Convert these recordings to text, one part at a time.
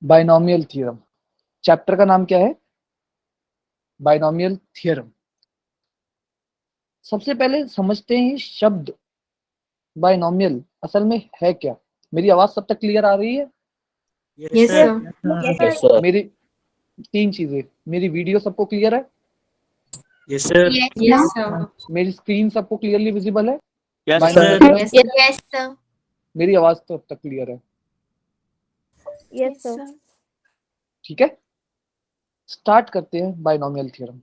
Binomial theorem. Chapter का नाम क्या है? Binomial theorem. सबसे पहले समझते हैं शब्द बाइनोमियल असल में है क्या। मेरी आवाज सब तक क्लियर आ रही है? Yes sir. Yes sir. मेरी तीन चीजें, मेरी वीडियो सबको क्लियर है? Yes sir. Yes sir. मेरी स्क्रीन सबको क्लियरली विजिबल है? Yes binomial sir. Theorem. Yes sir. मेरी आवाज तो अब तक क्लियर है? Yes sir. ठीक है, स्टार्ट करते हैं बाइनोमियल थ्योरम।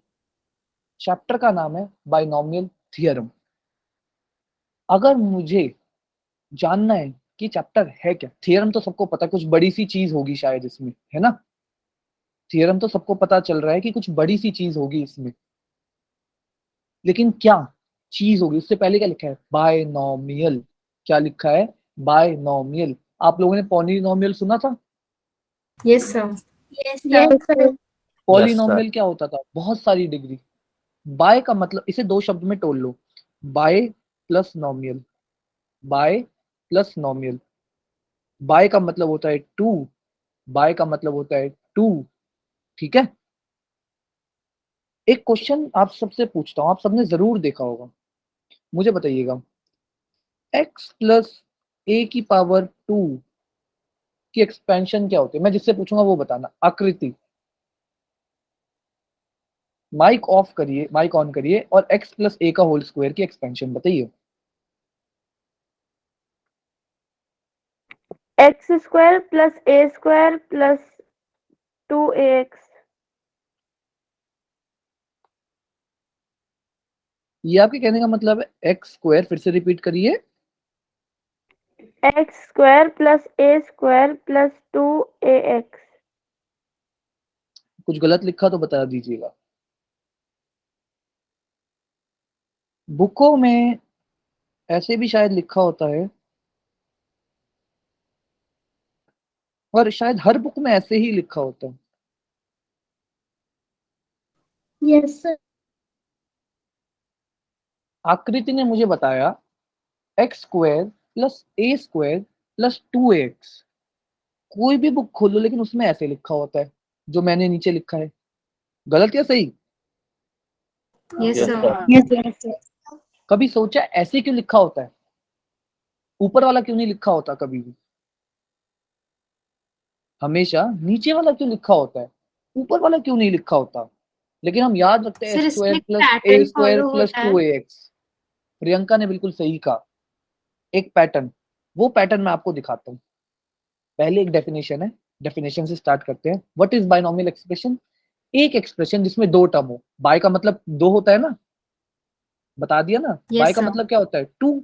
चैप्टर का नाम है बाइनोमियल थ्योरम। अगर मुझे जानना है कि चैप्टर है क्या, थ्योरम तो सबको पता है, कुछ बड़ी सी चीज होगी शायद इसमें, है ना? थ्योरम तो सबको पता चल रहा है कि कुछ बड़ी सी चीज होगी इसमें, लेकिन क्या चीज होगी? उससे पहले क्या लिखा है? बायनोमियल। क्या लिखा है? बायनोमियल। आप लोगों ने पॉलीनोमियल सुना था? Yes sir. Yes sir. Polynomial क्या होता था? बहुत सारी डिग्री। बाय का मतलब, इसे दो शब्द में तोड़ लो, bye plus नोमियल। Bye plus नोमियल। Bye का मतलब होता है टू, बाय का मतलब होता है टू। ठीक है, एक क्वेश्चन आप सबसे पूछता हूं, आप सबने जरूर देखा होगा, मुझे बताइएगा, x प्लस ए की पावर टू की एक्सपेंशन क्या होती है? मैं जिससे पूछूंगा वो बताना। आकृति। माइक ऑफ करिए, माइक ऑन करिए, और x प्लस ए का होल स्क्वायर की एक्सपेंशन बताइए। X square plus a square plus 2ax। ये आपके कहने का मतलब है एक्स स्क्वायर, फिर से रिपीट करिए। X square plus a square plus 2ax। कुछ गलत लिखा तो बता दीजिएगा। बुकों में ऐसे भी शायद लिखा होता है, और शायद हर बुक में ऐसे ही लिखा होता है। Yes sir. आकृति ने मुझे बताया x square plus a square plus 2ax। कोई भी बुक खोलो लेकिन उसमें ऐसे लिखा होता है जो मैंने नीचे लिखा है। गलत या सही? Yes yes sir. सर। कभी सोचा ऐसे क्यों लिखा होता है? ऊपर वाला क्यों नहीं लिखा होता कभी भी? हमेशा नीचे वाला क्यों लिखा होता है? ऊपर वाला क्यों नहीं लिखा होता? लेकिन हम याद रखते हैं सर एक्स इसमें स्क्वायर एक प्लस ए पैटर्न स्क्वायर फॉलो प्लस होता है। 2ax। प्रियंका ने बिल्कुल सही कहा, एक पैटर्न। वो पैटर्न मैं आपको दिखाता हूँ। पहले एक डेफिनेशन है, डेफिनेशन से स्टार्ट करते हैं। What is binomial expression? एक एक्सप्रेशन जिसमें दो टर्म हो। बाय का मतलब दो होता है ना, बता दिया ना। बाय यस का सर। मतलब क्या होता है? टू।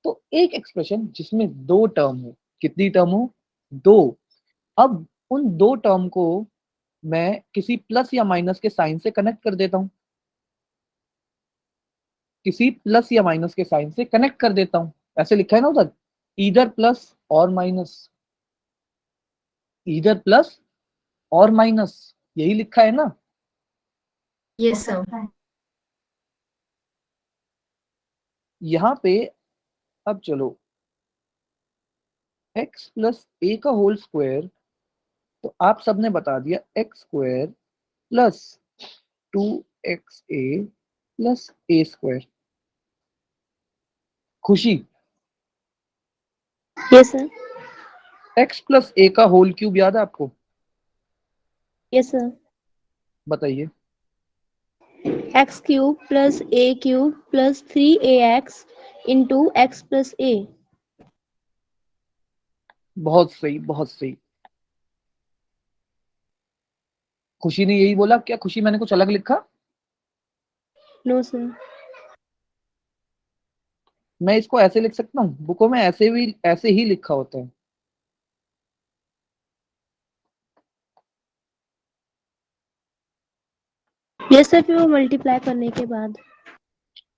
तो एक एक्सप्रेशन जिसमें दो टर्म हो। कितनी टर्म हो? दो। अब उन दो टर्म को मैं किसी प्लस या माइनस के साइन से कनेक्ट कर देता हूं। किसी प्लस या माइनस के साइन से कनेक्ट कर देता हूं। ऐसे लिखा है ना उधर, इधर प्लस और माइनस, इधर प्लस और माइनस, यही लिखा है ना। Yes sir. यहां पे अब चलो, x प्लस ए का होल स्क्वायर, तो आप सबने बता दिया x square plus 2xa plus a square. Khushi, yes sir. x plus a का होल क्यूब याद है आपको? Yes sir. बताइए। X cube plus a cube plus 3ax into x plus a. बहुत सही, बहुत सही। खुशी ने यही बोला क्या? खुशी, मैंने कुछ अलग लिखा? No sir. मैं इसको ऐसे लिख सकता हूँ, बुकों में ऐसे भी ऐसे ही लिखा होता है। यस सर, फिर वो मल्टीप्लाई करने के बाद।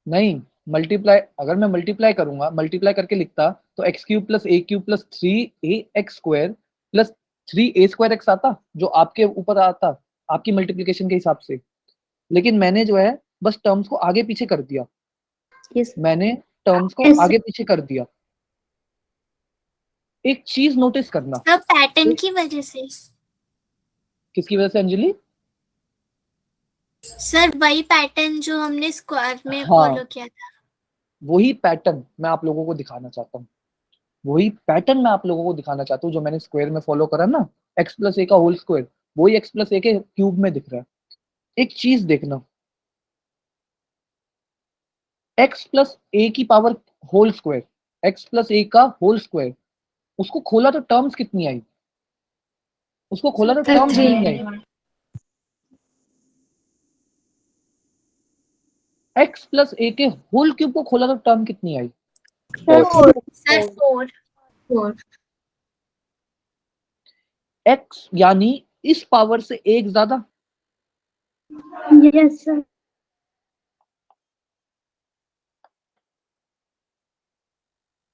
नहीं, मल्टीप्लाई, अगर मैं मल्टीप्लाई करूंगा, मल्टीप्लाई करके लिखता तो x cube plus a cube plus 3ax square plus 3a² x आता, जो आपके ऊपर आता आपकी मल्टीप्लिकेशन के हिसाब से। लेकिन मैंने जो है बस टर्म्स को आगे पीछे कर दिया। यस। मैंने टर्म्स को Yes. आगे पीछे कर दिया। एक चीज नोटिस करना, सब पैटर्न की वजह से। किसकी वजह से अंजलि? सर वही पैटर्न जो हमने स्क्वायर में हाँ। फॉलो किया था। वही पैटर्न मैं आप लोगों को दिखाना चाहता हूँ, वही पैटर्न मैं आप लोगों को दिखाना चाहता हूँ जो मैंने स्क्वायर में फॉलो करा ना, x प्लस ए का होल स्क्वायर, वही x प्लस ए के क्यूब में दिख रहा है। एक चीज देखना, x प्लस ए की power whole square, x plus a का होल स्क्वायर, उसको खोला तो टर्म्स कितनी आई? उसको खोला तो टर्म्स कितनी आई? x प्लस ए के होल क्यूब को खोला तो टर्म कितनी आई? सर 4। x यानी इस पावर से एक ज्यादा, Yes, sir.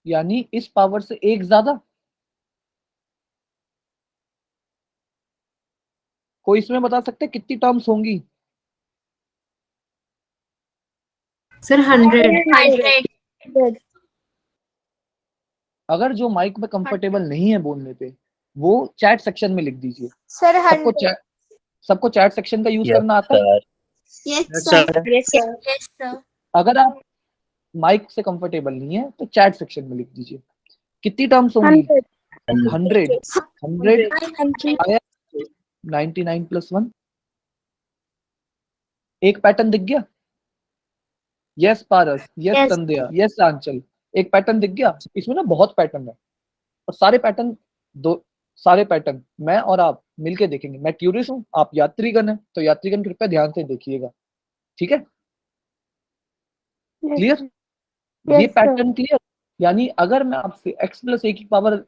यानी इस पावर से एक ज्यादा। कोई इसमें बता सकते हैं कितनी टर्म्स होंगी? सर 100। अगर जो माइक में कंफर्टेबल नहीं है बोलने पे, वो चैट सेक्शन में लिख दीजिए। Sir, सबको चैट सेक्शन का यूज Yes, करना आता है? Yes, Yes, sir. sir. Yes, sir. Yes sir. अगर आप माइक से कंफर्टेबल नहीं है तो चैट सेक्शन में लिख दीजिए। कितनी टर्म्स होंगी? 100। 100 99 प्लस 1। एक पैटर्न दिख गया? यस पारस, यस Yes. संध्या, यस आंचल, एक पैटर्न दिख गया? इसमें ना बहुत पैटर्न है और सारे पैटर्न मैं और आप मिलके देखेंगे। मैं टूरिस्ट हूँ, आप यात्रीगण हैं, तो यात्रीगण कृपया ध्यान से देखिएगा, ठीक है? क्लियर? Yes, ये sir. Pattern clear? यानी अगर मैं आपसे x प्लस ए की पावर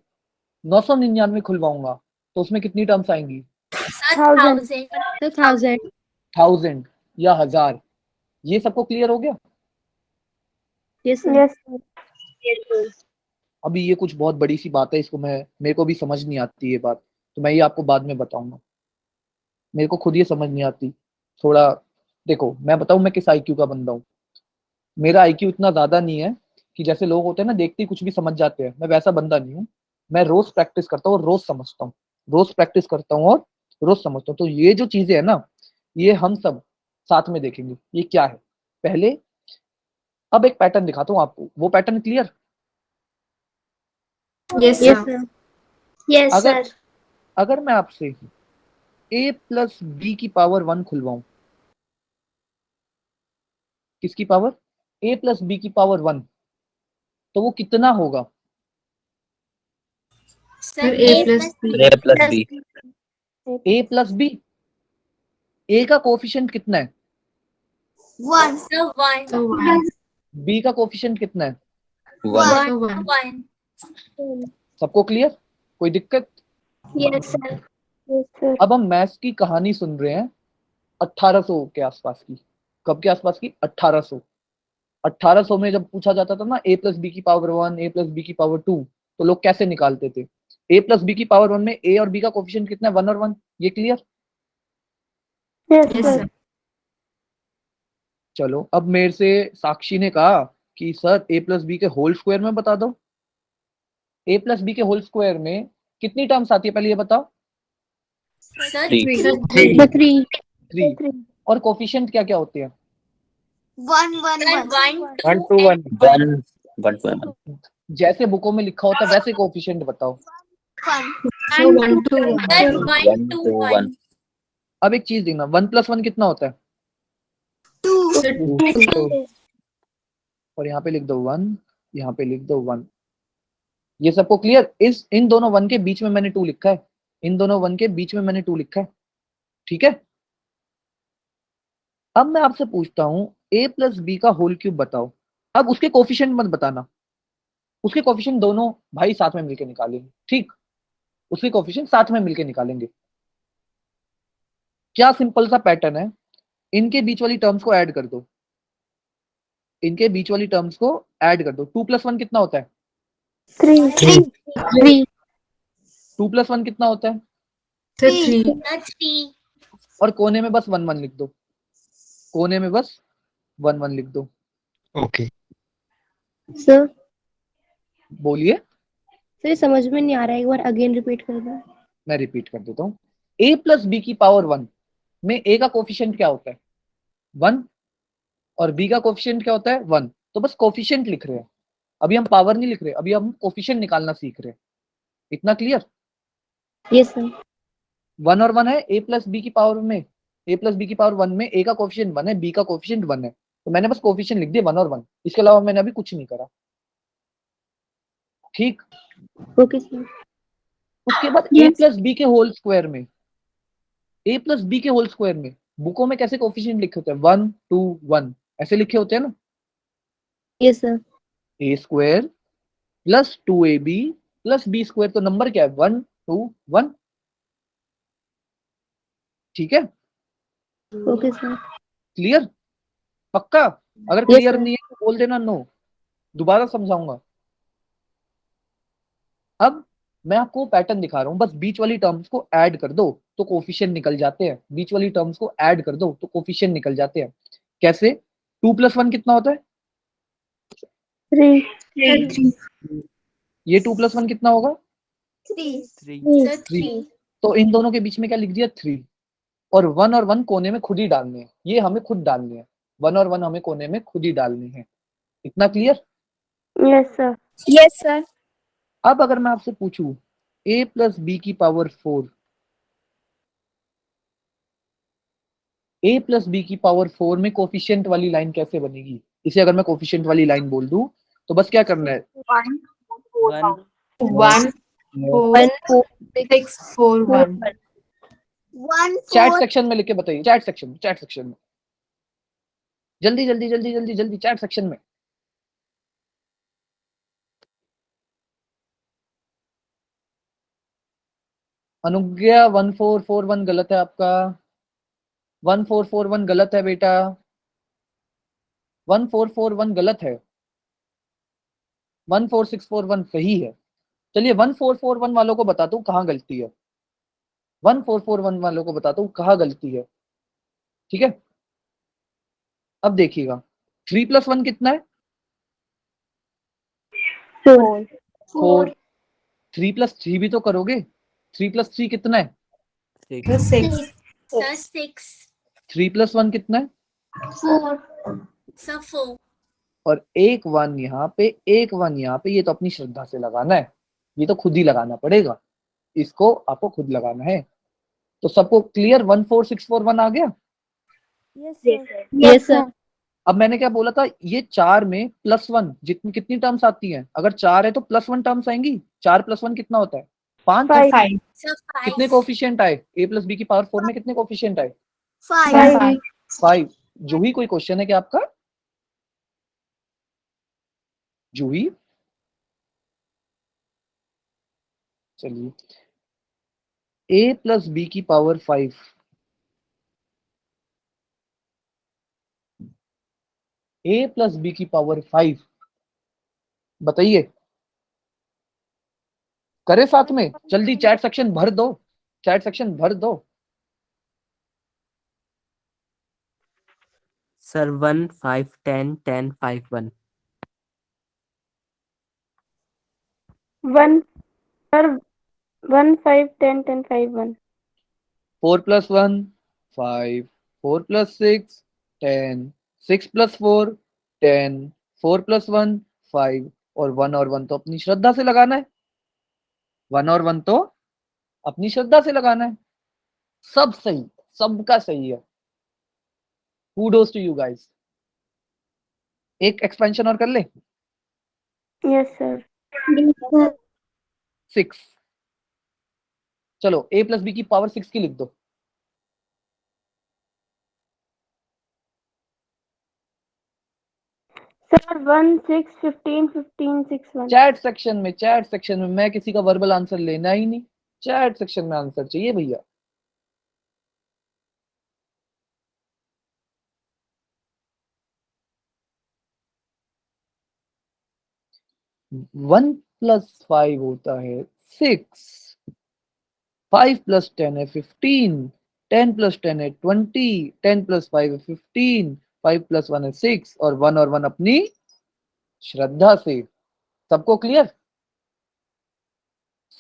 999 खुलवाऊंगा तो उसमें कितनी टर्म्स आएंगी? सर 1000. 1000। 1000. 1000 या 1000। ये सबको क्लियर हो गया? Yes, sir. Yes, sir. Yes, sir. अभी ये कुछ बहुत बड़ी सी बात है, इसको मेरे को भी समझ नहीं आती ये बात, तो मैं ये आपको बाद में बताऊंगा। मेरे को खुद ये समझ नहीं आती थोड़ा। देखो मैं बताऊं मैं किस आईक्यू का बंदा हूँ। मेरा आईक्यू इतना ज्यादा नहीं है कि जैसे लोग होते हैं ना देखते ही कुछ भी समझ जाते हैं, मैं वैसा बंदा नहीं हूँ। मैं रोज प्रैक्टिस करता हूँ और रोज समझता हूँ, रोज प्रैक्टिस करता हूँ और रोज समझता हूँ। तो ये जो चीजें है ना, ये हम सब साथ में देखेंगे ये क्या है। पहले अब एक पैटर्न दिखाता हूँ आपको, वो pattern clear? Yes Yes, sir. sir. Yes, अगर sir. अगर मैं आपसे a प्लस बी की पावर 1 खुलवाऊं, किसकी पावर? a प्लस बी की पावर 1, तो वो कितना होगा? Sir A plus B. A plus B. a plus B, a का कोफिशिएंट कितना है? 1 सर 1। तो 1। b का कोफिशिएंट कितना है? 1. तो 1। 1। सबको क्लियर? कोई दिक्कत? Yes, sir. Yes, sir. अब हम मैथ्स की कहानी सुन रहे हैं 1800 के आसपास की। कब के आसपास की? 1800। 1800 में जब पूछा जाता था ना a प्लस बी की पावर 1, a प्लस बी की पावर 2, तो लोग कैसे निकालते थे? a प्लस बी की पावर 1 में a और b का कोफिशिएंट कितना है? 1 और 1। ये clear? Yes, yes sir. Sir. चलो अब मेरे से साक्षी ने कहा कि सर a प्लस बी के होल स्क्वायर में बता दो। a प्लस बी के होल स्क्वायर में कितनी टर्म्स आती है पहले ये बताओ? सर 3. सर 3. 3। और कोफिशिएंट क्या क्या होते हैं? 1 1 to 1. 1. 1 to 1. जैसे बुकों में लिखा होता है वैसे कोफिशिएंट बताओ। Sir 1 to 1। Sir 1 1 to to 1। 1. अब एक चीज देखना, 1 प्लस 1 कितना होता है? सर 2। और यहाँ पे लिख दो 1, यहाँ पे लिख दो 1। ये सबको क्लियर? इन दोनों 1 के बीच में मैंने 2 लिखा है, इन दोनों 1 के बीच में मैंने 2 लिखा है, ठीक है? अब मैं आपसे पूछता हूँ a प्लस बी का होल क्यूब बताओ। अब उसके कोफिशिएंट मत बताना, उसके कोफिशिएंट दोनों भाई साथ में मिलकर निकालेंगे, ठीक? उसके कोफिशिएंट साथ में मिलकर निकालेंगे। क्या सिंपल सा पैटर्न है, इनके बीच वाली टर्म्स को ऐड कर दो, इनके बीच वाली टर्म्स को ऐड कर दो। 2 प्लस 1 कितना होता है? 3. 2 प्लस 1 कितना होता है? सर 3। सर 3। और कोने में बस 1 1 लिख दो, कोने में बस 1 1 लिख दो। Okay. Sir, बोलिए। सर समझ में नहीं आ रहा है, एक बार अगेन रिपीट कर दो। मैं रिपीट कर देता हूँ। a प्लस बी की पावर 1 में a का कोफिशिएंट क्या होता है 1 और b का कोफिशिएंट क्या होता है 1। तो बस कोफिशिएंट लिख रहे हैं, अभी हम पावर नहीं लिख रहे, अभी हम कोफिशिएंट निकालना सीख रहे हैं। इतना क्लियर? Yes, sir. 1 और 1 है a प्लस बी की पावर में, a प्लस बी की पावर 1 में a का कोफिशिएंट 1 है, b का कोफिशिएंट 1 है, तो मैंने बस कोफिशिएंट लिख दिए 1 और 1, इसके अलावा मैंने अभी कुछ नहीं करा। ठीक, Okay, sir. उसके बाद a प्लस बी के होल स्क्वायर में, a प्लस बी के होल स्क्वायर में बुकों में कैसे कोफिशिएंट लिखे होते हैं 1 2 1 ऐसे लिखे होते हैं ना। Yes, sir. a square plus 2ab plus B square, तो नंबर क्या है 1 2 1। ठीक है, Okay, sir. क्लियर? पक्का? अगर Yes, क्लियर sir. नहीं है तो बोल देना नो, दोबारा समझाऊंगा। अब मैं आपको पैटर्न दिखा रहा हूं, बस बीच वाली टर्म्स को ऐड कर दो तो कोफिशिएंट निकल जाते हैं। बीच वाली टर्म्स को ऐड कर दो तो कोफिशिएंट निकल जाते हैं। कैसे? 2 + 1 कितना होता है? 3. ये 2 + 1 कितना होगा? 3. Sir, 3। तो इन दोनों के बीच में क्या लिख दिया 3, और 1 कोने में खुद ही डालने हैं, ये हमें खुद डालने हैं, 1 और 1 हमें कोने में खुद ही डालने हैं। इतना clear? Yes, sir. Yes, sir. अब अगर मैं आपसे पूछूं a प्लस बी की पावर 4, a प्लस बी की पावर 4 में कोफिशिएंट वाली लाइन कैसे बनेगी? इसे अगर मैं कोफिशिएंट वाली लाइन बोल दूं तो बस क्या करना है 1 1 4 6 4 1. 1 चैट 4. सेक्शन में लिख के बताइए, चैट सेक्शन में जल्दी जल्दी जल्दी जल्दी जल्दी चैट सेक्शन में। अनुज्ञा 1441 गलत है आपका, 1441 गलत है बेटा, 1441 गलत है, 14641 सही है। चलिए 1441 वालों को बताता हूँ कहाँ गलती है, 1441 वालों को बताता हूँ कहाँ गलती है। ठीक है, अब देखिएगा 3 + 1 कितना है? 4. 4। 3 + 3 भी तो करोगे, 3 + 3 कितना है? 6 6 Sir, 6. 3 + 1 कितना है? 4. Sir, 4. और एक 1 यहाँ पे, एक 1 यहाँ पे, ये तो अपनी श्रद्धा से लगाना है, ये तो खुद ही लगाना पड़ेगा, इसको आपको खुद लगाना है। तो सबको क्लियर 14641 आ गया? Yes, sir. अब मैंने क्या बोला था, ये 4 में +1 जितनी कितनी टर्म्स आती हैं, अगर 4 है तो +1 टर्म्स आएंगी। 4 + 1 कितना होता है 5। 5 Sir, 5. कितने कोफिशिएंट आए a प्लस बी की पावर 4 में? कितने कोफिशिएंट आए? 5. 5। जूही कोई क्वेश्चन है क्या आपका? जूही, चलिए a प्लस बी की पावर 5, a प्लस बी की पावर 5 बताइए, करे साथ में, जल्दी चैट सेक्शन भर दो, चैट सेक्शन भर दो। Sir 1 5 10 10 5 1 1, sir. 1 5 10 10 5 1. 4 + 1 5, 4 + 6 10, 6 + 4 10, 4 + 1 5, और 1 और 1 तो अपनी श्रद्धा से लगाना है, 1 और 1 तो अपनी श्रद्धा से लगाना है। सब सही, सबका सही है, kudos to you guys। एक एक्सपेंशन और कर ले, Yes, sir. 6। चलो a प्लस बी की पावर 6 की लिख दो। Sir, 1 6 15 15 6 1. चैट सेक्शन में मैं किसी का वर्बल आंसर लेना ही नहीं, चैट सेक्शन में आंसर चाहिए भैया। वन + 5 होता है 6, 5 + 10 है 15, 10 + 10 है 20, 10 + 5 है 15, 5 + 1 है 6, और 1 और 1 अपनी श्रद्धा से। सबको क्लियर?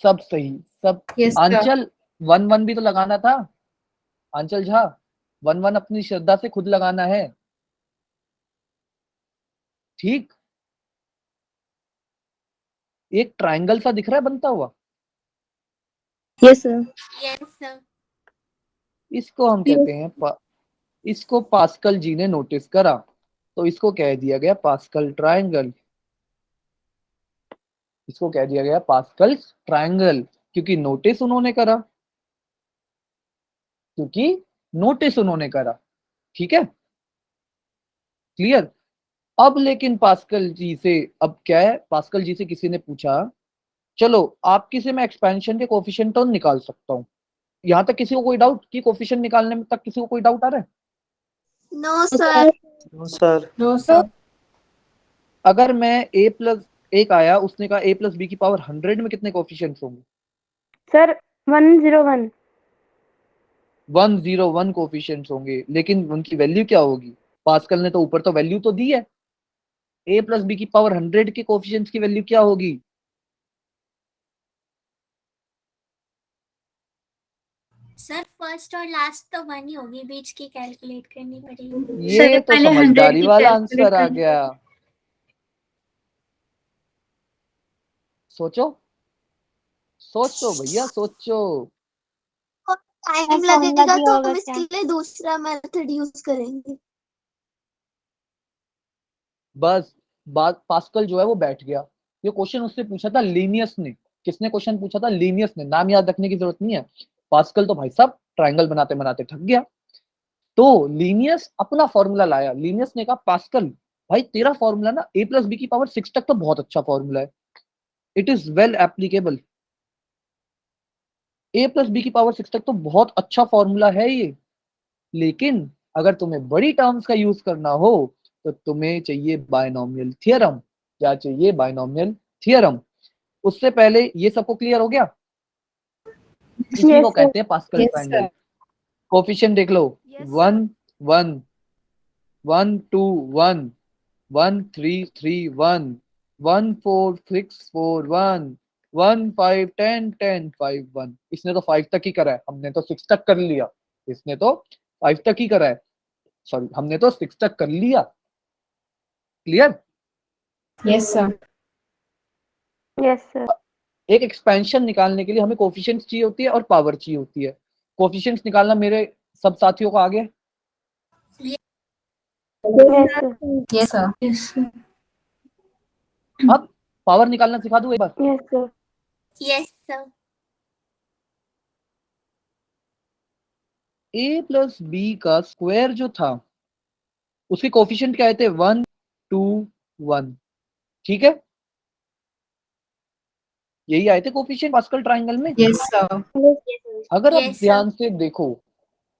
सब सही, सब। Yes, sir. आंचल, वन वन भी तो लगाना था आंचल झा, वन वन अपनी श्रद्धा से खुद लगाना है, ठीक। एक ट्रायंगल सा दिख रहा है बनता हुआ, Yes, sir. Yes, sir. इसको हम कहते हैं इसको पास्कल जी ने नोटिस करा, तो इसको कह दिया गया पास्कल ट्रायंगल। इसको कह दिया गया पास्कल ट्रायंगल, क्योंकि नोटिस उन्होंने करा, क्योंकि नोटिस उन्होंने करा, ठीक है, क्लियर। अब लेकिन पास्कल जी से, अब क्या है, पास्कल जी से किसी ने पूछा, चलो आपकी से मैं एक्सपेंशन के कोफिशिएंट तो निकाल सकता हूँ, यहां तक किसी को कोई डाउट कि कोफिशिएंट निकालने में तक किसी को कोई डाउट आ रहा है? No, sir. No, sir. No, sir. अगर मैं a प्लस एक आया, उसने कहा a प्लस बी की पावर 100 में कितने कोफिशिएंट्स होंगे? Sir, 101. 101 कोफिशिएंट्स होंगे, लेकिन उनकी वैल्यू क्या होगी? पास्कल ने तो ऊपर तो वैल्यू तो दी है, a प्लस बी की पावर 100 के कोफिशिएंट्स की वैल्यू क्या होगी? सर फर्स्ट और लास्ट तो वन ही होगी, बीच की कैलकुलेट करनी पड़ेगी। ये तो समझदारी वाला आंसर आ गया। सोचो सोचो भैया सोचो। टाइम लगेगा तो हम इसके लिए दूसरा मेथड यूज करेंगे। बस बात, पास्कल जो है वो बैठ गया। ये क्वेश्चन उससे पूछा था लीनियस ने। किसने क्वेश्चन पूछा था? लीनियस ने। नाम याद रखने की जरूरत नहीं है। पास्कल तो भाई साहब ट्रायंगल बनाते बनाते थक गया, तो लीनियस अपना फॉर्मूला लाया। लीनियस ने कहा पास्कल भाई तेरा फॉर्मूला ना a प्लस बी की पावर 6 तक तो बहुत अच्छा फॉर्मूला है, it is well applicable. a plus B की पावर 6 तक तो बहुत अच्छा फॉर्मूला है ये, लेकिन अगर तुम्हें बड़ी टर्म्स का यूज करना हो तो तुम्हें चाहिए बायनोमियल थियरम। क्या चाहिए? Binomial theorem. उससे पहले ये सबको क्लियर हो गया? इसी को कहते हैं pascal Yes, triangle. sir. Coefficient देख लो, Yes, 1 1 1 2 1 1 3 3 1 1 4 6 4 1 1 5 10 10 5 1। इसने तो 5 तक ही करा है, हमने तो 6 तक कर लिया। इसने तो 5 तक ही करा है, सॉरी हमने तो 6 तक कर लिया। Clear? Yes, sir. Yes, sir. एक एक्सपेंशन निकालने के लिए हमें कोफिशिएंट्स चाहिए होती है और पावर चाहिए होती है। कोफिशिएंट्स निकालना मेरे सब साथियों को आ गया? Yes, sir. Yes, sir. Yes, sir. अब पावर निकालना सिखा दूं एक बार? Yes, sir. Yes sir. a plus B का स्क्वायर जो था उसके कोफिशिएंट क्या आए थे? 1 2 1, ठीक है, यही आए थे कोफिशिएंट पास्कल ट्रायंगल में। Yes, sir. अगर आप Yes, sir. ध्यान से देखो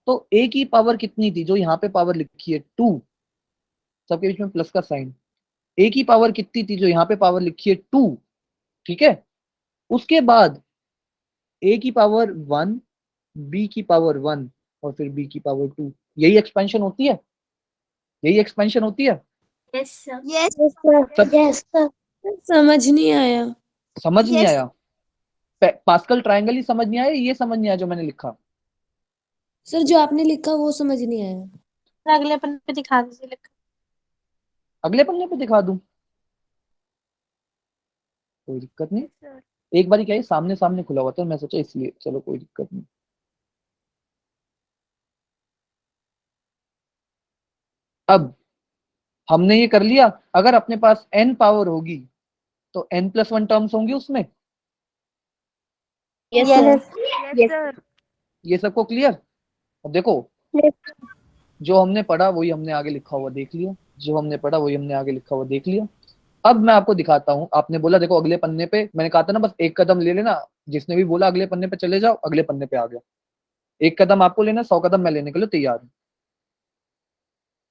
तो a की पावर कितनी थी? जो यहाँ पे पावर लिखी है 2, सबके बीच में प्लस का साइन। a की पावर कितनी थी? जो यहाँ पे पावर लिखी है 2, ठीक है। उसके बाद a की पावर 1, b की पावर 1 और फिर b की पावर 2। यही एक्सपेंशन होती है, यही एक्सपेंशन होती है। Yes sir. Yes, sir. Yes, sir. समझ नहीं आया समझ नहीं Yes. आया? पास्कल ट्रायंगल ही समझ नहीं आया, ये समझ नहीं आया जो मैंने लिखा? सर, जो आपने लिखा वो समझ नहीं आया। अगले पन्ने पे दिखा दीजिए लिख। अगले पन्ने पे दिखा दूं? कोई दिक्कत नहीं। एक बार क्या है, सामने सामने खुला हुआ था, मैं सोचा इसलिए, चलो कोई दिक्कत नहीं। अब हमने ये कर लिया। अगर अपने पास n पावर होगी तो n प्लस 1 टर्म्स होंगी उसमें। Yes, sir. Yes, sir. ये सबको क्लियर? अब देखो, जो हमने पढ़ा वही हमने आगे लिखा हुआ देख लिया, जो हमने पढ़ा वही हमने आगे लिखा हुआ देख लिया। अब मैं आपको दिखाता हूँ। आपने बोला देखो अगले पन्ने पे, मैंने कहा था ना बस एक कदम ले लेना। जिसने भी बोला अगले पन्ने पे चले जाओ, अगले पन्ने पे आ गया। एक कदम आपको लेना, 100 कदम मैं लेने के लिए तैयार हूँ।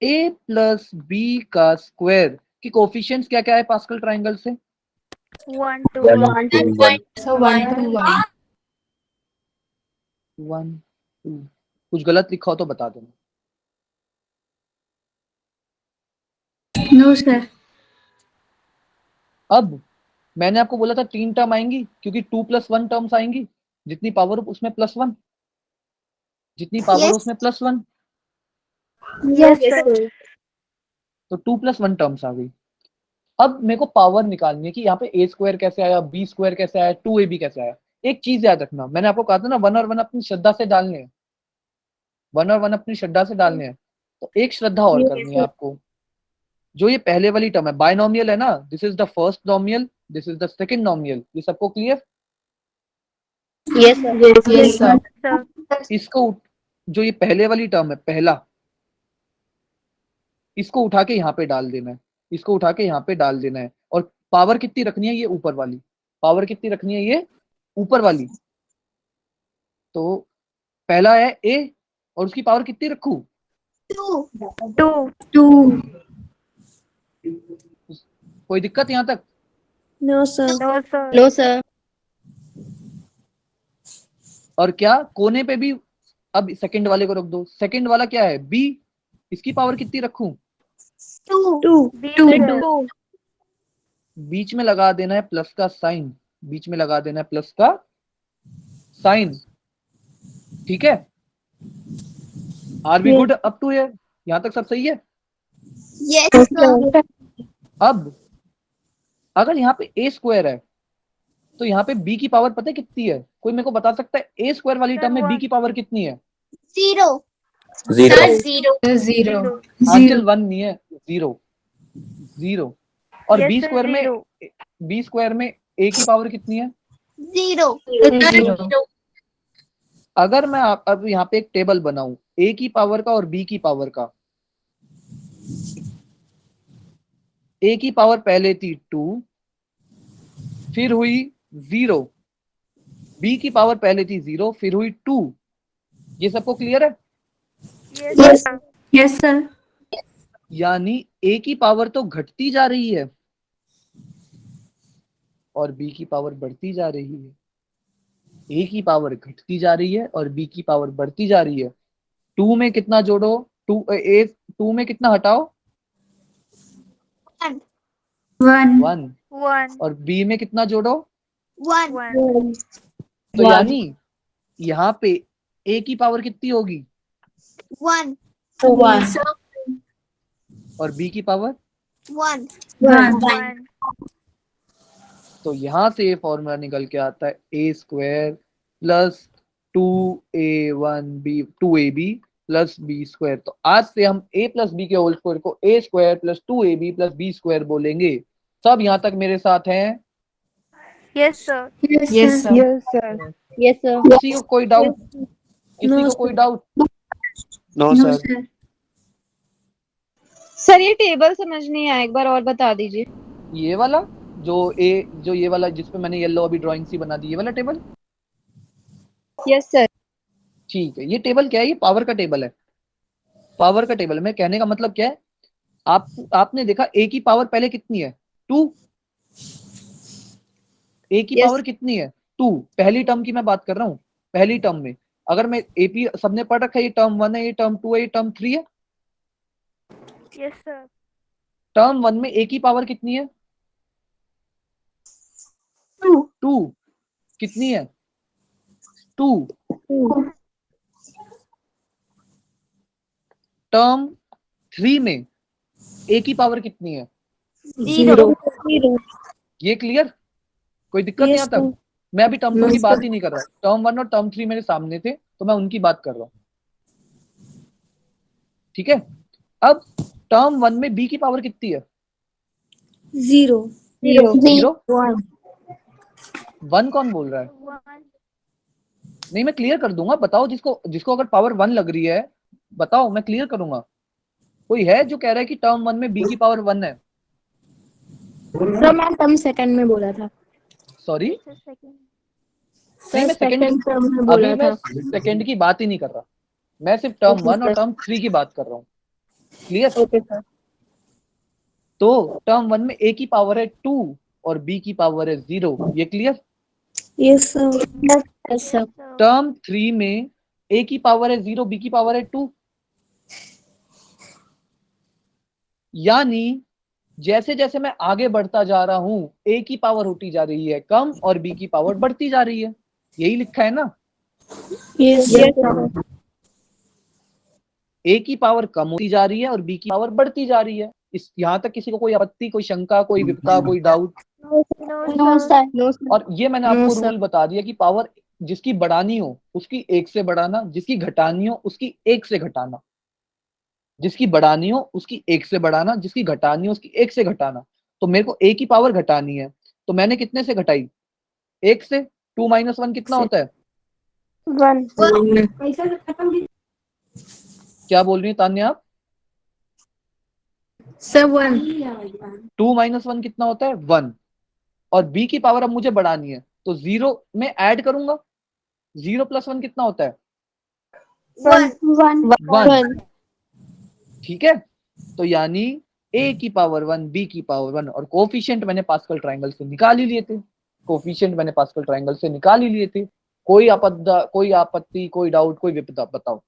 a प्लस बी का स्क्वायर की कोफिशिएंट्स क्या क्या है पास्कल ट्रायंगल से? 1 2 1 2 1 So 1 to 1. 1 2। कुछ गलत लिखा हो तो बता देना। No sir. अब मैंने आपको बोला था 3 टर्म आएंगी, क्योंकि 2 प्लस 1 टर्म्स आएंगी। जितनी पावर उसमें +1, जितनी पावर Yes. उसमें +1, Yes, sir. तो 2 + 1 टर्म्स आ गई। अब मेरे को पावर निकालनी है कि यहाँ पे a² कैसे आया, b² कैसे आया, 2ab कैसे आया। एक चीज याद रखना, मैंने आपको कहा था ना 1 और 1 अपनी श्रद्धा से डालने हैं, 1 और 1 अपनी श्रद्धा से डालने हैं। तो एक श्रद्धा और करनी है आपको, जो ये पहले वाली टर्म है, बायनॉमियल है ना, this is the first nomial, this is the second nomial, ये सबको clear? Yes, sir. Yes, sir. इसको जो ये पहले वाली टर्म है, पहला, इसको उठा के यहाँ पे डाल देना है, इसको उठा के यहाँ पे डाल देना है। और पावर कितनी रखनी है? ये ऊपर वाली पावर कितनी रखनी है? ये ऊपर वाली। तो पहला है a और उसकी पावर कितनी रखूं? 2. 2. कोई दिक्कत यहाँ तक? No, sir. No, sir. और क्या कोने पे भी, अब सेकंड वाले को रख दो, सेकंड वाला क्या है? b, इसकी पावर कितनी रखूं? 2. 2. बीच में लगा देना है प्लस का साइन, बीच में लगा देना है प्लस का साइन, ठीक है? Are we good up to here? यहां तक सब सही है? Yes, sir. अब अगर यहाँ पे a² है तो यहाँ पे b की पावर पता है कितनी है? कोई मेरे को बता सकता है a² वाली टर्म में b की पावर कितनी है? 0. 0 0. आंचल 1 नहीं है, 0 और b² में a की पावर कितनी है? 0. अगर मैं अब यहाँ पे एक टेबल बनाऊं a की पावर का और b की पावर का, a की पावर पहले थी 2, फिर हुई 0, b की पावर पहले थी 0, फिर हुई 2। ये सबको क्लियर है? Yes, sir. यानी a की पावर तो घटती जा रही है और b की पावर बढ़ती जा रही है। a की पावर घटती जा रही है और b की पावर बढ़ती जा रही है। 2 में कितना जोड़ो? 2 में कितना हटाओ? 1. 1. और b में कितना जोड़ो? 1. तो यानी यहाँ पे a की पावर कितनी होगी? 1. 1. और b की पावर? 1. 1. तो यहां से ये फॉर्मूला निकल के आता है a² plus 2ab plus b²। तो आज से हम a प्लस बी के होल स्क्वायर को a² plus 2ab plus b² बोलेंगे। सब यहाँ तक मेरे साथ हैं? Yes, sir. Yes, sir. Yes, sir. किसी को कोई डाउट? किसी को कोई doubt? No No, sir sir. Sir ये टेबल समझ नहीं आया, एक बार और बता दीजिए। ये वाला जो ये वाला जिसपे मैंने येलो अभी ड्राइंग सी बना दी, ये वाला टेबल? Yes sir. ठीक है। ये टेबल क्या है? ये पावर का टेबल है, पावर का टेबल। मैं कहने का मतलब क्या है, आपने देखा a की पावर पहले कितनी है? 2। a की पावर कितनी है? 2। पहली टर्म की मैं बात कर रहा हूँ। पहली टर्म में अगर मैं AP सबने पढ़ रखा है, ये टर्म 1 है, ये टर्म 2 है, ये टर्म 3 है। Yes, sir. टर्म 1 में a की पावर कितनी है? 2। कितनी है? 2। टर्म 3 में a की पावर कितनी है? 0. ये क्लियर? कोई दिक्कत नहीं आता? मैं अभी टर्म 2 की बात ही नहीं कर रहा। टर्म 1 और टर्म 3 मेरे सामने थे तो मैं उनकी बात कर रहा हूँ, ठीक है? अब टर्म 1 में b की पावर कितनी है? 0. 1 कौन बोल रहा है? नहीं, मैं क्लियर कर दूंगा। बताओ जिसको अगर पावर 1 लग रही है बताओ, मैं क्लियर करूंगा। कोई है जो कह रहा है कि टर्म 1 में b की पावर 1 है? सर मैं टर्म सेकंड में बोला था। सॉरी, सर मैं सेकंड टर्म में अभी बोला मैं था। सेकंड की बात ही नहीं कर रहा, मैं सिर्फ टर्म 1 और टर्म 3 की बात कर रहा हूँ। क्लियर? Okay sir. तो टर्म 1 में a की पावर है 2 और b की पावर है 0। ये clear? Yes, sir. Yes sir. Term 3 में a की पावर है 0, b की पावर है 2। यानी जैसे जैसे मैं आगे बढ़ता जा रहा हूं a की पावर होती जा रही है कम और b की पावर बढ़ती जा रही है। यही लिखा है ना, Yes, ए की पावर कम होती जा रही है और बी की पावर बढ़ती जा रही है। इस यहाँ तक किसी को कोई आपत्ति, कोई शंका, कोई विपदा, कोई doubt? No, sir. No, sir. और ये मैंने आपको sir. रूल बता दिया कि पावर जिसकी बढ़ानी हो उसकी 1 से बढ़ाना, जिसकी घटानी हो उसकी 1 से घटाना, जिसकी बढ़ानी हो उसकी 1 से बढ़ाना, जिसकी घटानी हो उसकी 1 से घटाना। तो मेरे को ए की पावर घटानी है, तो मैंने कितने से घटाई? 1 से। 2 - 1 कितना होता है? 1. क्या बोल रही है तान्या आप? Sir, 1. 2 - 1 कितना होता है? 1। और बी की पावर अब मुझे बढ़ानी है, तो 0 में ऐड करूंगा। 0 + 1 कितना होता है? 1। ठीक है, तो यानी ए की पावर 1, बी की पावर 1, और कोफिशिएंट मैंने पास्कल ट्रायंगल से निकाल ही लिए थे। कोई आपत्ति, कोई डाउट, कोई विपदा? बताओ।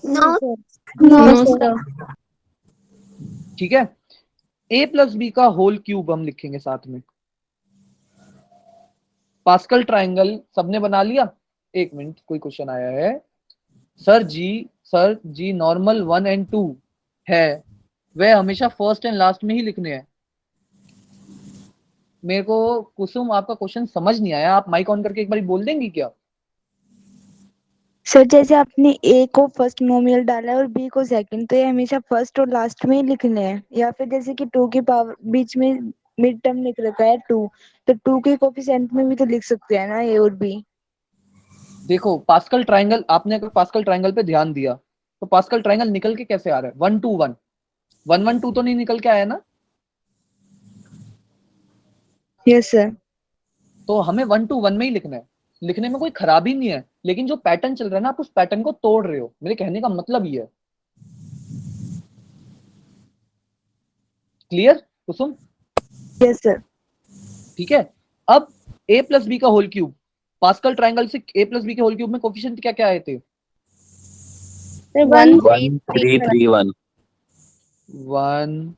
No, No, sir. ठीक है, a + b का होल क्यूब हम लिखेंगे साथ में। पास्कल ट्रायंगल सबने बना लिया? एक मिनट, कोई क्वेश्चन आया है। सर जी नॉर्मल 1 और 2 है, वह हमेशा फर्स्ट एंड लास्ट में ही लिखने हैं। मेरे को कुसुम आपका क्वेश्चन समझ नहीं आया, आप माइक ऑन करके एक बार बोल देंगी क्या? सर जैसे आपने ए को फर्स्ट नोमिनल डाला है और बी को सेकंड, तो ये हमेशा फर्स्ट और लास्ट में ही लिखने हैं। या फिर जैसे कि 2 की पावर बीच में मिड टर्म लिख रखा है 2, तो 2 के कोफिशिएंट में भी तो लिख सकते हैं ना ए और बी। देखो पास्कल ट्रायंगल, आपने अगर पास्कल ट्रायंगल पे ध्यान दिया तो पास्कल ट्रायंगल निकल के कैसे आ रहा है? 1 2 1 1 1 2 तो नहीं निकल के आया ना? Yes sir. तो हमें 1 2 1 में ही लिखना है, लिखने में कोई खराबी नहीं है, लेकिन जो पैटर्न चल रहा है ना, आप उस पैटर्न को तोड़ रहे हो। मेरे कहने का मतलब ये है। क्लियर कुसुम? Yes sir. ठीक है, अब a + b का होल क्यूब, पास्कल ट्रायंगल से a + b के होल क्यूब में कोफिशिएंट क्या क्या आए थे? 1, 1 3 3 1 1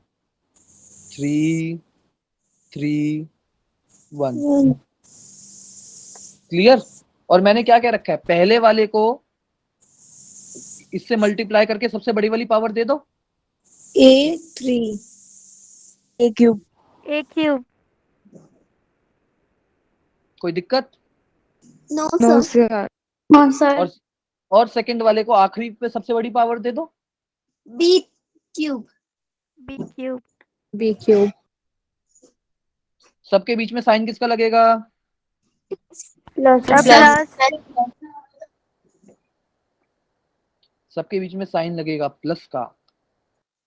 3 3 1। क्लियर? और मैंने क्या क्या रखा है? पहले वाले को इससे मल्टीप्लाई करके सबसे बड़ी वाली पावर दे दो। A3 A cube. A cube. कोई दिक्कत? no, no sir. सर। और सेकंड वाले को आखिरी पे सबसे बड़ी पावर दे दो। B cube. B cube. B cube सबके बीच में साइन किसका लगेगा? Plus. सबके बीच में साइन लगेगा प्लस का।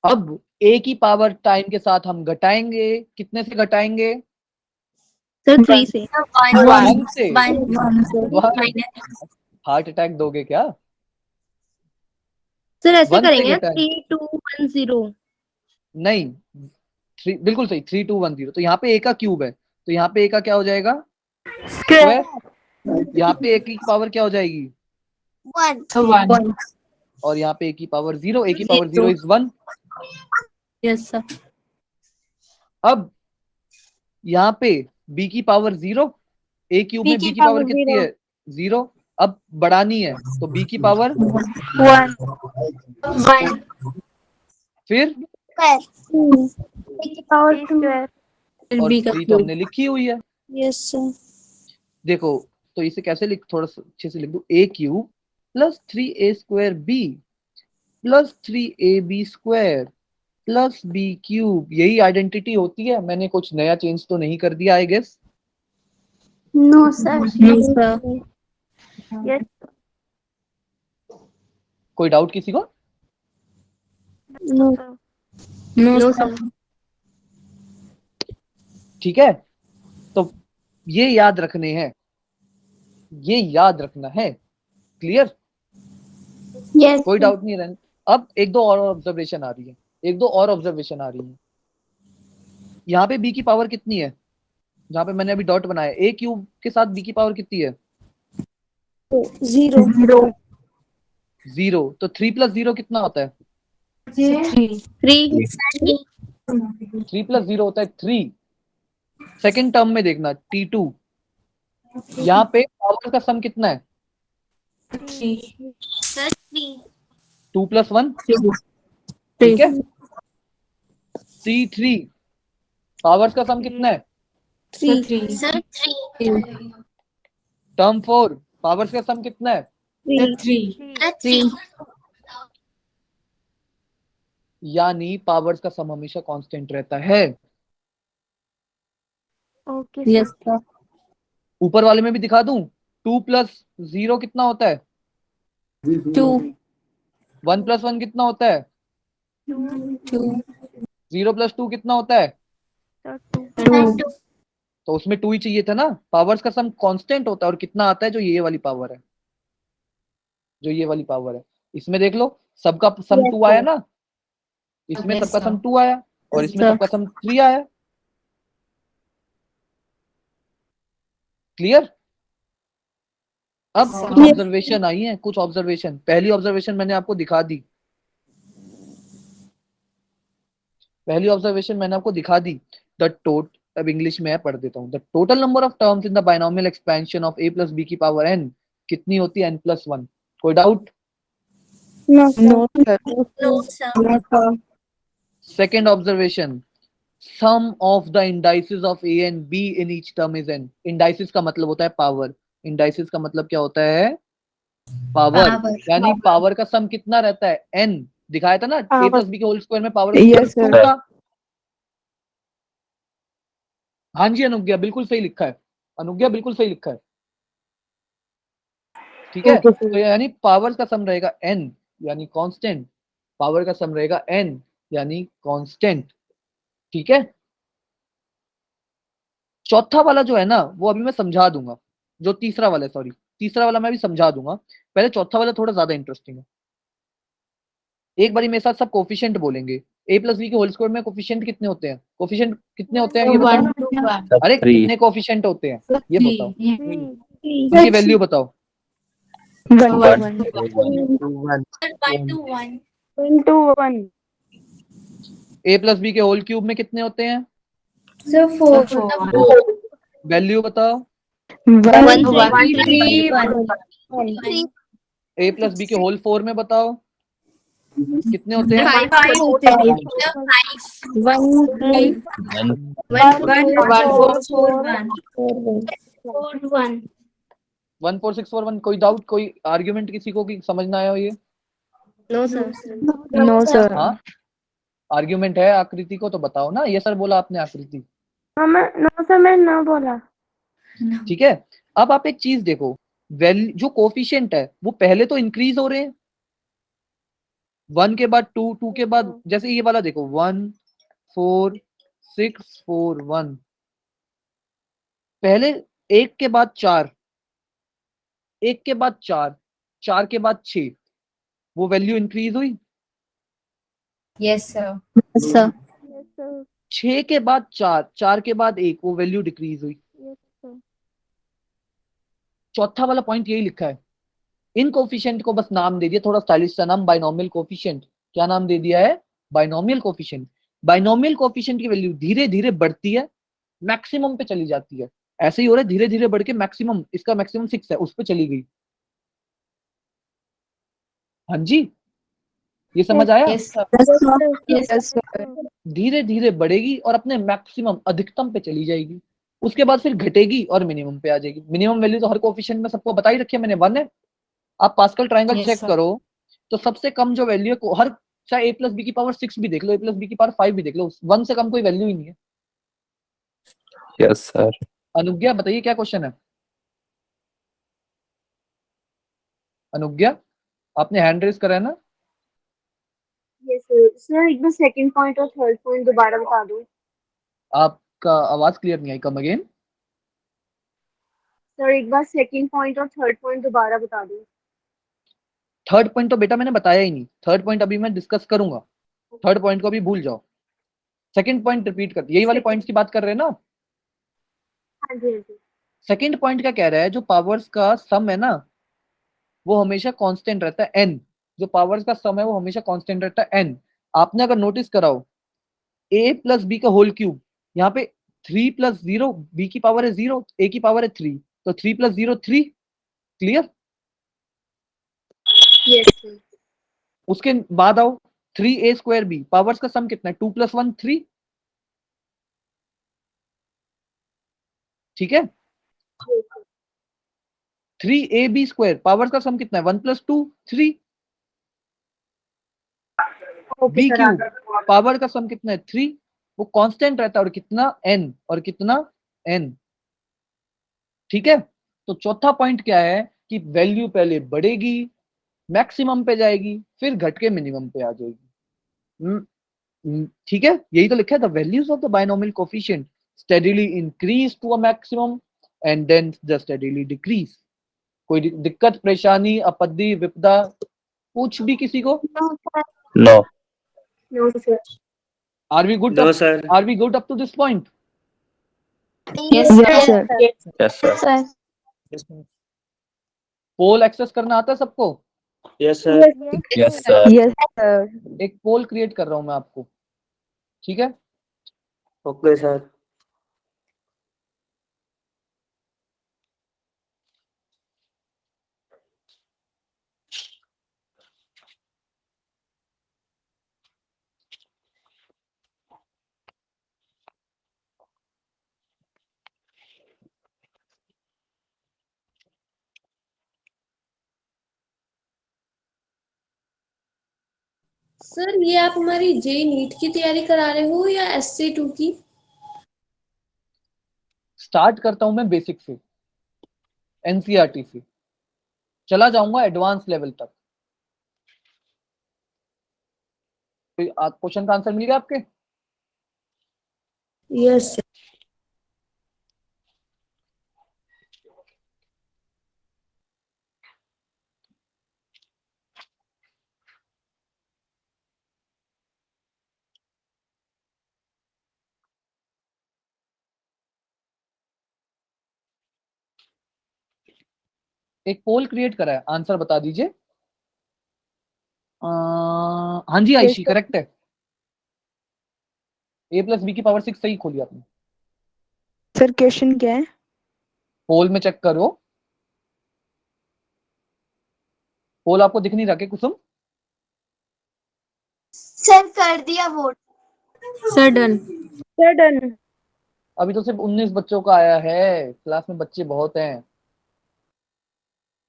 अब a की पावर टाइम के साथ हम घटाएंगे, कितने से घटाएंगे? सर 3 से। 1 से। हार्ट अटैक दोगे क्या? सर ऐसे 1 से करेंगे घटाएं। 3 2 1 0। नहीं, बिल्कुल सही, 3 2 1 0। तो यहाँ पे a का क्यूब है, तो यहाँ पे a का क्या हो जाएगा? Square. यहाँ पे a की पावर क्या हो जाएगी? 1. और यहाँ पे a की पावर 0, a की पावर 0 इज 1। Yes sir. अब यहाँ पे b की पावर 0, a क्यूब में b की पावर कितनी है? 0। अब बढ़ानी है तो b की पावर 1. फिर Square. B square. और B का 3 तो हमने लिखी हुई है। yes sir देखो तो इसे कैसे लिख, थोड़ा सा अच्छे से लिख दो। a cube + 3a² b + 3ab² + b cube, यही आइडेंटिटी होती है। मैंने कुछ नया चेंज तो नहीं कर दिया I guess? No, sir. Yes. कोई डाउट किसी को? No. Sir. No sir. ठीक है, तो ये याद रखने हैं, ये याद रखना है। क्लियर? Yes. कोई डाउट नहीं है। अब एक दो और ऑब्जर्वेशन आ रही है, यहाँ पे b की पावर कितनी है? जहाँ पे मैंने अभी डॉट बनाया, a क्यूब के साथ b की पावर कितनी है? 0 0। तो 3 + 0 कितना होता है? 3 3 + 0 होता है 3। सेकंड टर्म में देखना, t2 यहाँ पे पावर का सम कितना है? सर 3 2 + 1, ठीक है। C3 पावर्स का सम कितना है? सर 3 टर्म 4 पावर्स का सम कितना है? सर 3 यानी पावर्स का सम हमेशा कांस्टेंट रहता है। Okay yes sir. ऊपर वाले में भी दिखा दूं, 2 + 0 कितना होता है? 2 1 + 1 कितना होता है? 2 0 + 2 कितना होता है? सर 2 तो उसमें 2 ही चाहिए था ना। पावर्स का सम कांस्टेंट होता है और कितना आता है? जो ये वाली पावर है, जो ये वाली पावर है। इसमें देख लो, सबका सम 2 आया ना, इसमें सबका सम 2 आया और इसमें sir. सबका सम 3 आया। क्लियर? अब कुछ ऑब्जर्वेशन आई है, कुछ ऑब्जर्वेशन। पहली ऑब्जर्वेशन मैंने आपको दिखा दी, पहली ऑब्जर्वेशन मैंने आपको दिखा दी। द टोट अब इंग्लिश में है, पढ़ देता हूँ। The total number of terms in the binomial expansion of a + b की पावर n कितनी होती है? n+1। कोई doubt? No sir. No sir second observation, sum of the indices of a and b in each term is n। Indices का मतलब होता है power. Indices का मतलब क्या होता है? पावर। यानी पावर का सम कितना रहता है? n। दिखाया था ना a + b के होल स्क्वायर में पावर Yes, का sir. 2 था। हाँ जी अनुज्ञा, बिल्कुल सही लिखा है। अनुज्ञा बिल्कुल सही लिखा है, ठीक है। तो यानी पावर का सम रहेगा n यानी कांस्टेंट, पावर का सम रहेगा n यानी कांस्टेंट, ठीक है। चौथा वाला जो है ना, वो अभी मैं समझा दूंगा। जो तीसरा वाला है, सॉरी, तीसरा वाला मैं भी समझा दूंगा। पहले चौथा वाला थोड़ा ज्यादा इंटरेस्टिंग है। एक बारी मेरे साथ सब कोफिशिएंट बोलेंगे। a + b के होल स्क्वायर में कोफिशिएंट कितने होते हैं? कोफिशिएंट कितने होते हैं ये बताओ। अरे 3 कितने कोफिशिएंट होते हैं ये बताओ, 3 उनकी वैल्यू बताओ। 1 1 to 1 a + b के होल क्यूब में कितने होते हैं? सर 4 वैल्यू बताओ। 1 a + b के होल 4 में बताओ कितने होते हैं? 5 होते हैं 14641। कोई डाउट, कोई आर्ग्यूमेंट किसी को कि समझ ना आया हो ये? No sir. No sir. हाँ, आर्ग्यूमेंट है आकृति को तो बताओ ना। ये सर बोला आपने आकृति, नो सर मैं ना बोला। ठीक है। अब आप एक चीज देखो, वैल्यू जो कोफिशिएंट है वो पहले तो इंक्रीज हो रहे हैं, 1 के बाद 2, 2 के बाद, जैसे ये वाला देखो 1 4 6 4 1, पहले 1 के बाद 4, 1 के बाद 4, 4 के बाद 6, वो वैल्यू इंक्रीज हुई। यस सर सर 6 के बाद 4, 4 के बाद 1, वो वैल्यू डिक्रीज हुई। चौथा वाला पॉइंट यही लिखा है। इन कोफिशिएंट को बस नाम दे दिया, थोड़ा स्टाइलिश सा नाम, बाइनोमियल कोफिशिएंट। क्या नाम दे दिया है? Binomial coefficient. बाइनोमियल कोफिशिएंट की वैल्यू धीरे धीरे बढ़ती है, मैक्सिमम पे चली जाती है। ऐसे ही हो रहा है, धीरे धीरे बढ़ के मैक्सिमम, इसका मैक्सिमम 6 है, उस पे चली गई। हाँ जी, ये समझ आया? यस धीरे धीरे बढ़ेगी और अपने मैक्सिमम, अधिकतम पे चली जाएगी। उसके बाद फिर घटेगी और मिनिमम पे आ जाएगी। मिनिमम वैल्यू तो हर कोफिशिएंट में सबको बता ही रखी है मैंने, 1 है। आप पास्कल ट्रायंगल चेक करो तो सबसे कम जो वैल्यू है, हर, चाहे a + b की पावर 6 भी देख लो, a + b की पावर 5 भी देख लो, 1 से कम कोई वैल्यू ही नहीं है। Yes sir. अनुज्ञा बताइए क्या क्वेश्चन है? अनुज्ञा, आपने हैंड रेज करा है ना? Yes sir. सर एक बार सेकंड पॉइंट और थर्ड पॉइंट दोबारा बता दो। आपका आवाज क्लियर नहीं आई, कम अगेन। सर एक बार सेकंड पॉइंट और थर्ड पॉइंट दोबारा बता दो। थर्ड पॉइंट तो बेटा मैंने बताया ही नहीं, थर्ड पॉइंट अभी मैं डिस्कस करूंगा। थर्ड पॉइंट को अभी भूल जाओ, सेकंड पॉइंट रिपीट कर, यही वाले पॉइंट्स की बात कर रहे हैं ना? हाँ जी हाँ जी। सेकंड पॉइंट क्या कह रहा है? जो पावर्स का सम है ना, वो हमेशा कांस्टेंट रहता है, n। जो पावर्स का सम है वो हमेशा कांस्टेंट रहता है, n। आपने अगर नोटिस कराओ, a + b का होल क्यूब, यहाँ पे 3 + 0, b की पावर है 0, a की पावर है 3, तो 3 + 0 3, क्लियर। Yes, sir. उसके बाद आओ 3a² पावर्स का सम कितना है, 2 + 1 3, ठीक है। 3ab² पावर्स का सम कितना है, 1 + 2 3, Okay, b sir. Cube power का सम कितना है 3, वो कांस्टेंट रहता है, और कितना n, और कितना n, ठीक है। तो चौथा पॉइंट क्या है कि वैल्यू पहले बढ़ेगी, मैक्सिमम पे जाएगी, फिर घट के मिनिमम पे आ जाएगी, ठीक है। यही तो लिखा है, the values of the binomial coefficient steadily increase to a maximum and then the steadily decrease. कोई दिक्कत, परेशानी, आपत्ति, विपदा, कुछ भी किसी को? No. No, sir. Are we good? No, sir. Are we good up to this point? Yes, Yes, sir. sir. Yes, sir. sir. Poll access करना आता है सबको? Yes, sir. Yes, sir. Yes, sir. एक पोल क्रिएट कर रहा हूं मैं आपको, ठीक है। Okay, sir. सर ये आप हमारी जे नीट की तैयारी करा रहे हो या SC2 की? स्टार्ट करता हूं मैं बेसिक से, एनसीईआरटी से, चला जाऊंगा एडवांस लेवल तक। क्वेश्चन का आंसर मिल गया आपके? Yes sir. एक पोल क्रिएट करा है, आंसर बता दीजिए। हाँ जी आयशी, करेक्ट है। a + b की पावर 6 सही खोली आपने। सर क्वेश्चन क्या है? पोल में चेक करो, पोल आपको दिख नहीं रहा क्या कुसुम? सर कर दिया vote. Sir, done. Sir, done. अभी तो सिर्फ 19 बच्चों का आया है, क्लास में बच्चे बहुत हैं।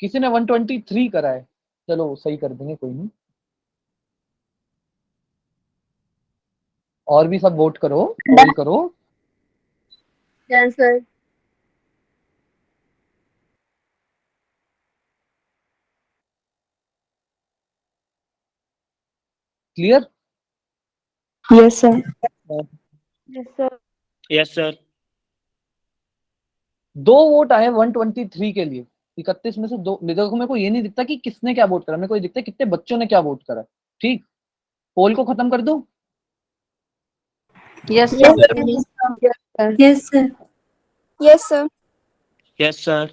किसी ने 123 करा है, चलो सही कर देंगे, कोई नहीं। और भी सब वोट करो, पोल करो। Done, sir. Clear? Yes, sir. Yes, sir. Yes, sir. 2 vote आए 123 के लिए, 31 में से 2। देखो मेरे को ये नहीं दिखता कि किसने क्या वोट करा, मेरे को ये दिखता है कितने बच्चों ने क्या वोट करा, ठीक। पोल को खत्म कर दो। Yes, sir. Yes, sir. Yes, sir. Yes, sir.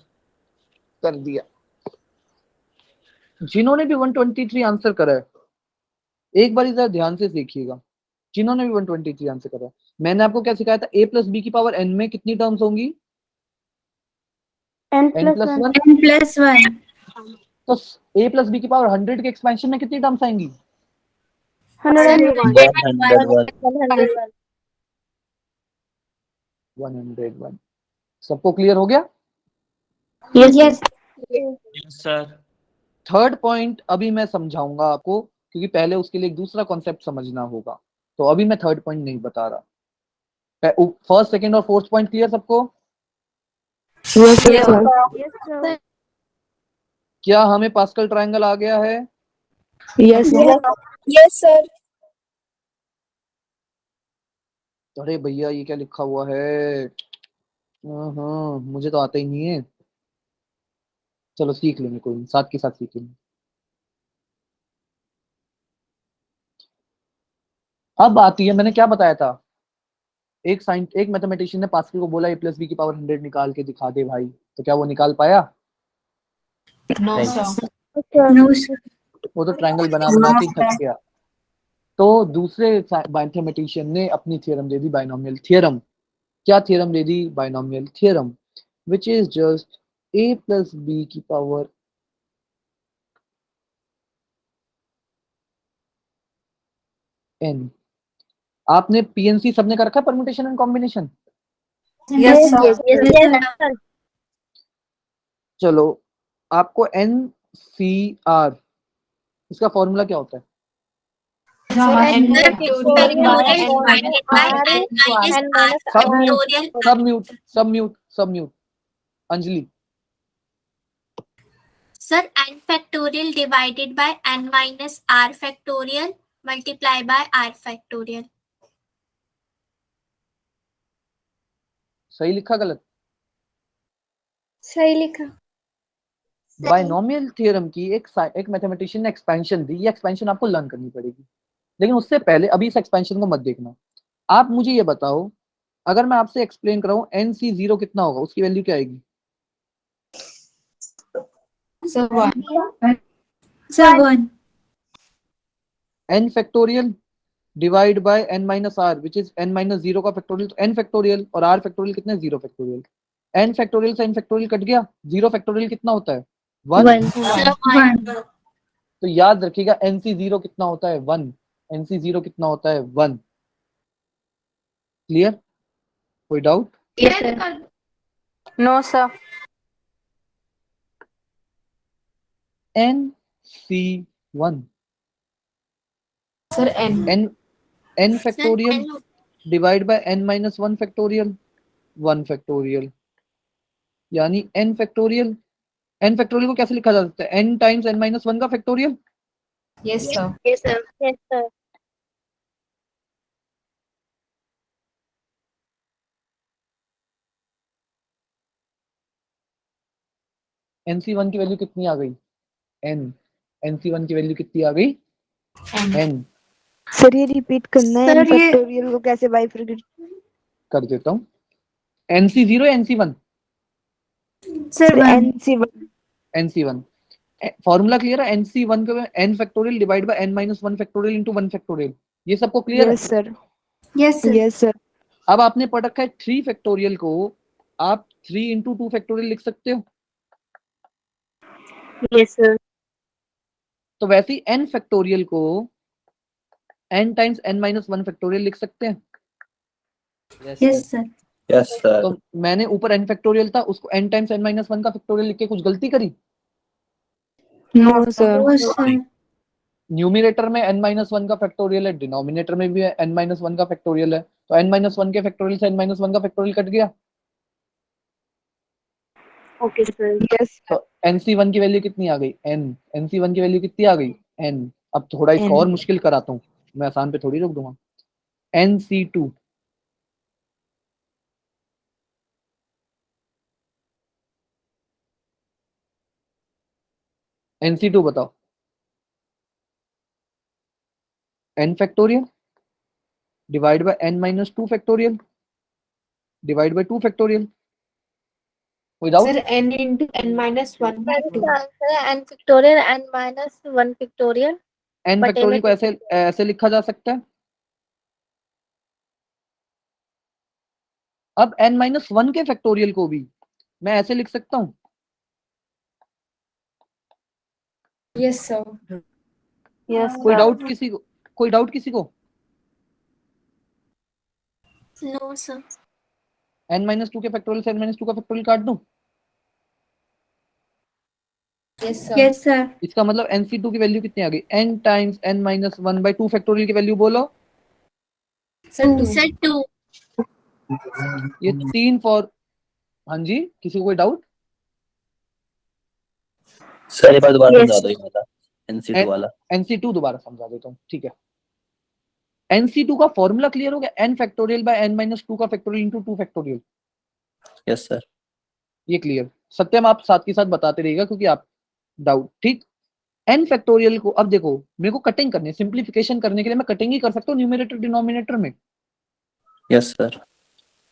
कर दिया। जिन्होंने भी 123 आंसर करा है, एक बार जरा ध्यान से देखिएगा। जिन्होंने भी 123 आंसर करा है, मैंने आपको क्या सिखाया था, a + b की पावर n में कितनी टर्म्स होंगी? N n plus + 1. 1। N plus 1. तो a + b की पावर 100 के एक्सपेंशन में कितनी टर्म्स आएंगी? 101. 101. 101। सबको क्लियर हो गया? Yes. Yes, sir. Third point अभी मैं समझाऊंगा आपको, क्योंकि पहले उसके लिए एक दूसरा कॉन्सेप्ट समझना होगा, तो अभी मैं थर्ड पॉइंट नहीं बता रहा। फर्स्ट, सेकंड और फोर्थ पॉइंट क्लियर सबको? Yes, sir. Yes, sir. क्या हमें पास्कल ट्रायंगल आ गया है? Yes, sir. Yes, sir. अरे भैया ये क्या लिखा हुआ है? हाँ, मुझे तो आता ही नहीं है। चलो सीख लेंगे, कोई नहीं, साथ के साथ सीख लेंगे। अब आती है, मैंने क्या बताया था, एक मैथमेटिशियन ने पास्कल को बोला a + b की पावर 100 निकाल के दिखा दे भाई, तो क्या वो निकाल पाया? No, Thank sir. No, sir. वो तो ट्रायंगल बना बना के थक गया। तो दूसरे मैथमेटिशियन ने अपनी थ्योरम दे दी, बाइनोमियल थ्योरम। क्या थ्योरम दे दी? Binomial theorem, which is just a plus B की पावर n। आपने पीएनसी सबने कर रखा है, permutation and combination? Yes, sir. Yes, sir. चलो, आपको NCR इसका फॉर्मूला क्या होता है? सब mute Anjali. Sir, n factorial divided by n minus r factorial multiply by r factorial. सही लिखा गलत? सही लिखा। बायनोमियल थ्योरम की एक मैथमेटिशियन ने एक्सपेंशन दी। ये एक्सपेंशन आपको लर्न करनी पड़ेगी, लेकिन उससे पहले अभी इस एक्सपेंशन को मत देखना। आप मुझे ये बताओ, अगर मैं आपसे एक्सप्लेन कराऊं NC0 कितना होगा, उसकी वैल्यू क्या आएगी? Sir, 1. n factorial divide by n minus r which is n minus 0 का फैक्टोरियल। तो n फैक्टोरियल और r फैक्टोरियल कितना है? 0 फैक्टोरियल। n फैक्टोरियल से n फैक्टोरियल कट गया, 0 फैक्टोरियल कितना होता है? 1। 1. तो याद रखिएगा NC0 कितना होता है? 1। NC0 कितना होता है? 1। क्लियर? कोई doubt? Yes, sir. No, sir. NC1 Sir, N. n factorial divide by n minus 1 factorial 1 factorial, यानी n फैक्टोरियल। n फैक्टोरियल को कैसे लिखा जा सकता है? n टाइम्स n माइनस 1 का factorial. Yes, sir. Yes, sir. Yes, sir. NC1 की value कितनी आ गई? n। NC1 की वैल्यू कितनी आ गई? n। सर ये रिपीट करना है, Sir, ये- फैक्टोरियल को कैसे बाइफरकेट कर देता हूँ। NC0 या NC1? Sir, 1. NC1 NC1 formula clear है? NC1 को n factorial divide by n minus 1 factorial into 1 factorial. ये सबको क्लियर है? Yes sir. Yes, sir. Yes sir. अब आपने पढ़ रखा है 3 फैक्टोरियल को आप 3 इंटू 2 फैक्टोरियल लिख सकते हो। Yes, sir. तो वैसे ही n फैक्टोरियल को n times n minus 1 factorial लिख सकते हैं। Yes, sir. Yes, sir. तो मैंने ऊपर n फैक्टोरियल था, उसको n टाइम्स n माइनस 1 का फैक्टोरियल लिख के कुछ गलती करी? No sir. No, sir. Numerator में n माइनस 1 का फैक्टोरियल है, डिनोमिनेटर में भी n माइनस 1 का फैक्टोरियल है, तो n माइनस 1 के फैक्टोरियल से n माइनस 1 का फैक्टोरियल कट गया। Okay sir. यस तो NC1 की वैल्यू कितनी आ गई? n। NC1 की वैल्यू कितनी आ गई? n। अब थोड़ा इसको N। और मुश्किल कराता हूँ, मैं आसान पे थोड़ी रोक दूंगा। NC2 NC2 बताओ। n factorial divide by n minus 2 factorial divide by 2 factorial. कोई doubt? Sir, N into N minus 1 by That is 2. the answer. N factorial n minus 1 factorial. n But factorial को ऐसे ऐसे लिखा जा सकता है। अब n माइनस 1 के फैक्टोरियल को भी मैं ऐसे लिख सकता हूँ। Yes, sir. यस कोई डाउट किसी को? कोई डाउट किसी को? No, sir. n माइनस 2 के फैक्टोरियल से n माइनस 2 का फैक्टोरियल काट दूं? Yes, sir. Yes, sir. इसका मतलब NC2 की वैल्यू कितनी आ गई? n times n minus 1 by 2 factorial की वैल्यू बोलो। Sir, 2. Sir, 2. ये 3 फॉर, हाँ जी, किसी को कोई डाउट? सर ये बात दोबारा समझा दो, ये वाला NC2 वाला। NC2 दोबारा समझा देता हूँ, ठीक है। NC2 का फॉर्मूला क्लियर हो गया? n factorial by n minus 2 का factorial into 2 factorial. Yes sir. ये क्लियर। सत्यम आप साथ के साथ बताते रहिएगा क्योंकि आप डाउट, ठीक। n फैक्टोरियल को अब देखो, मेरे को कटिंग करनी है, सिंप्लीफिकेशन करने के लिए मैं कटिंग ही कर सकता हूँ न्यूमरेटर डिनोमिनेटर में। Yes sir.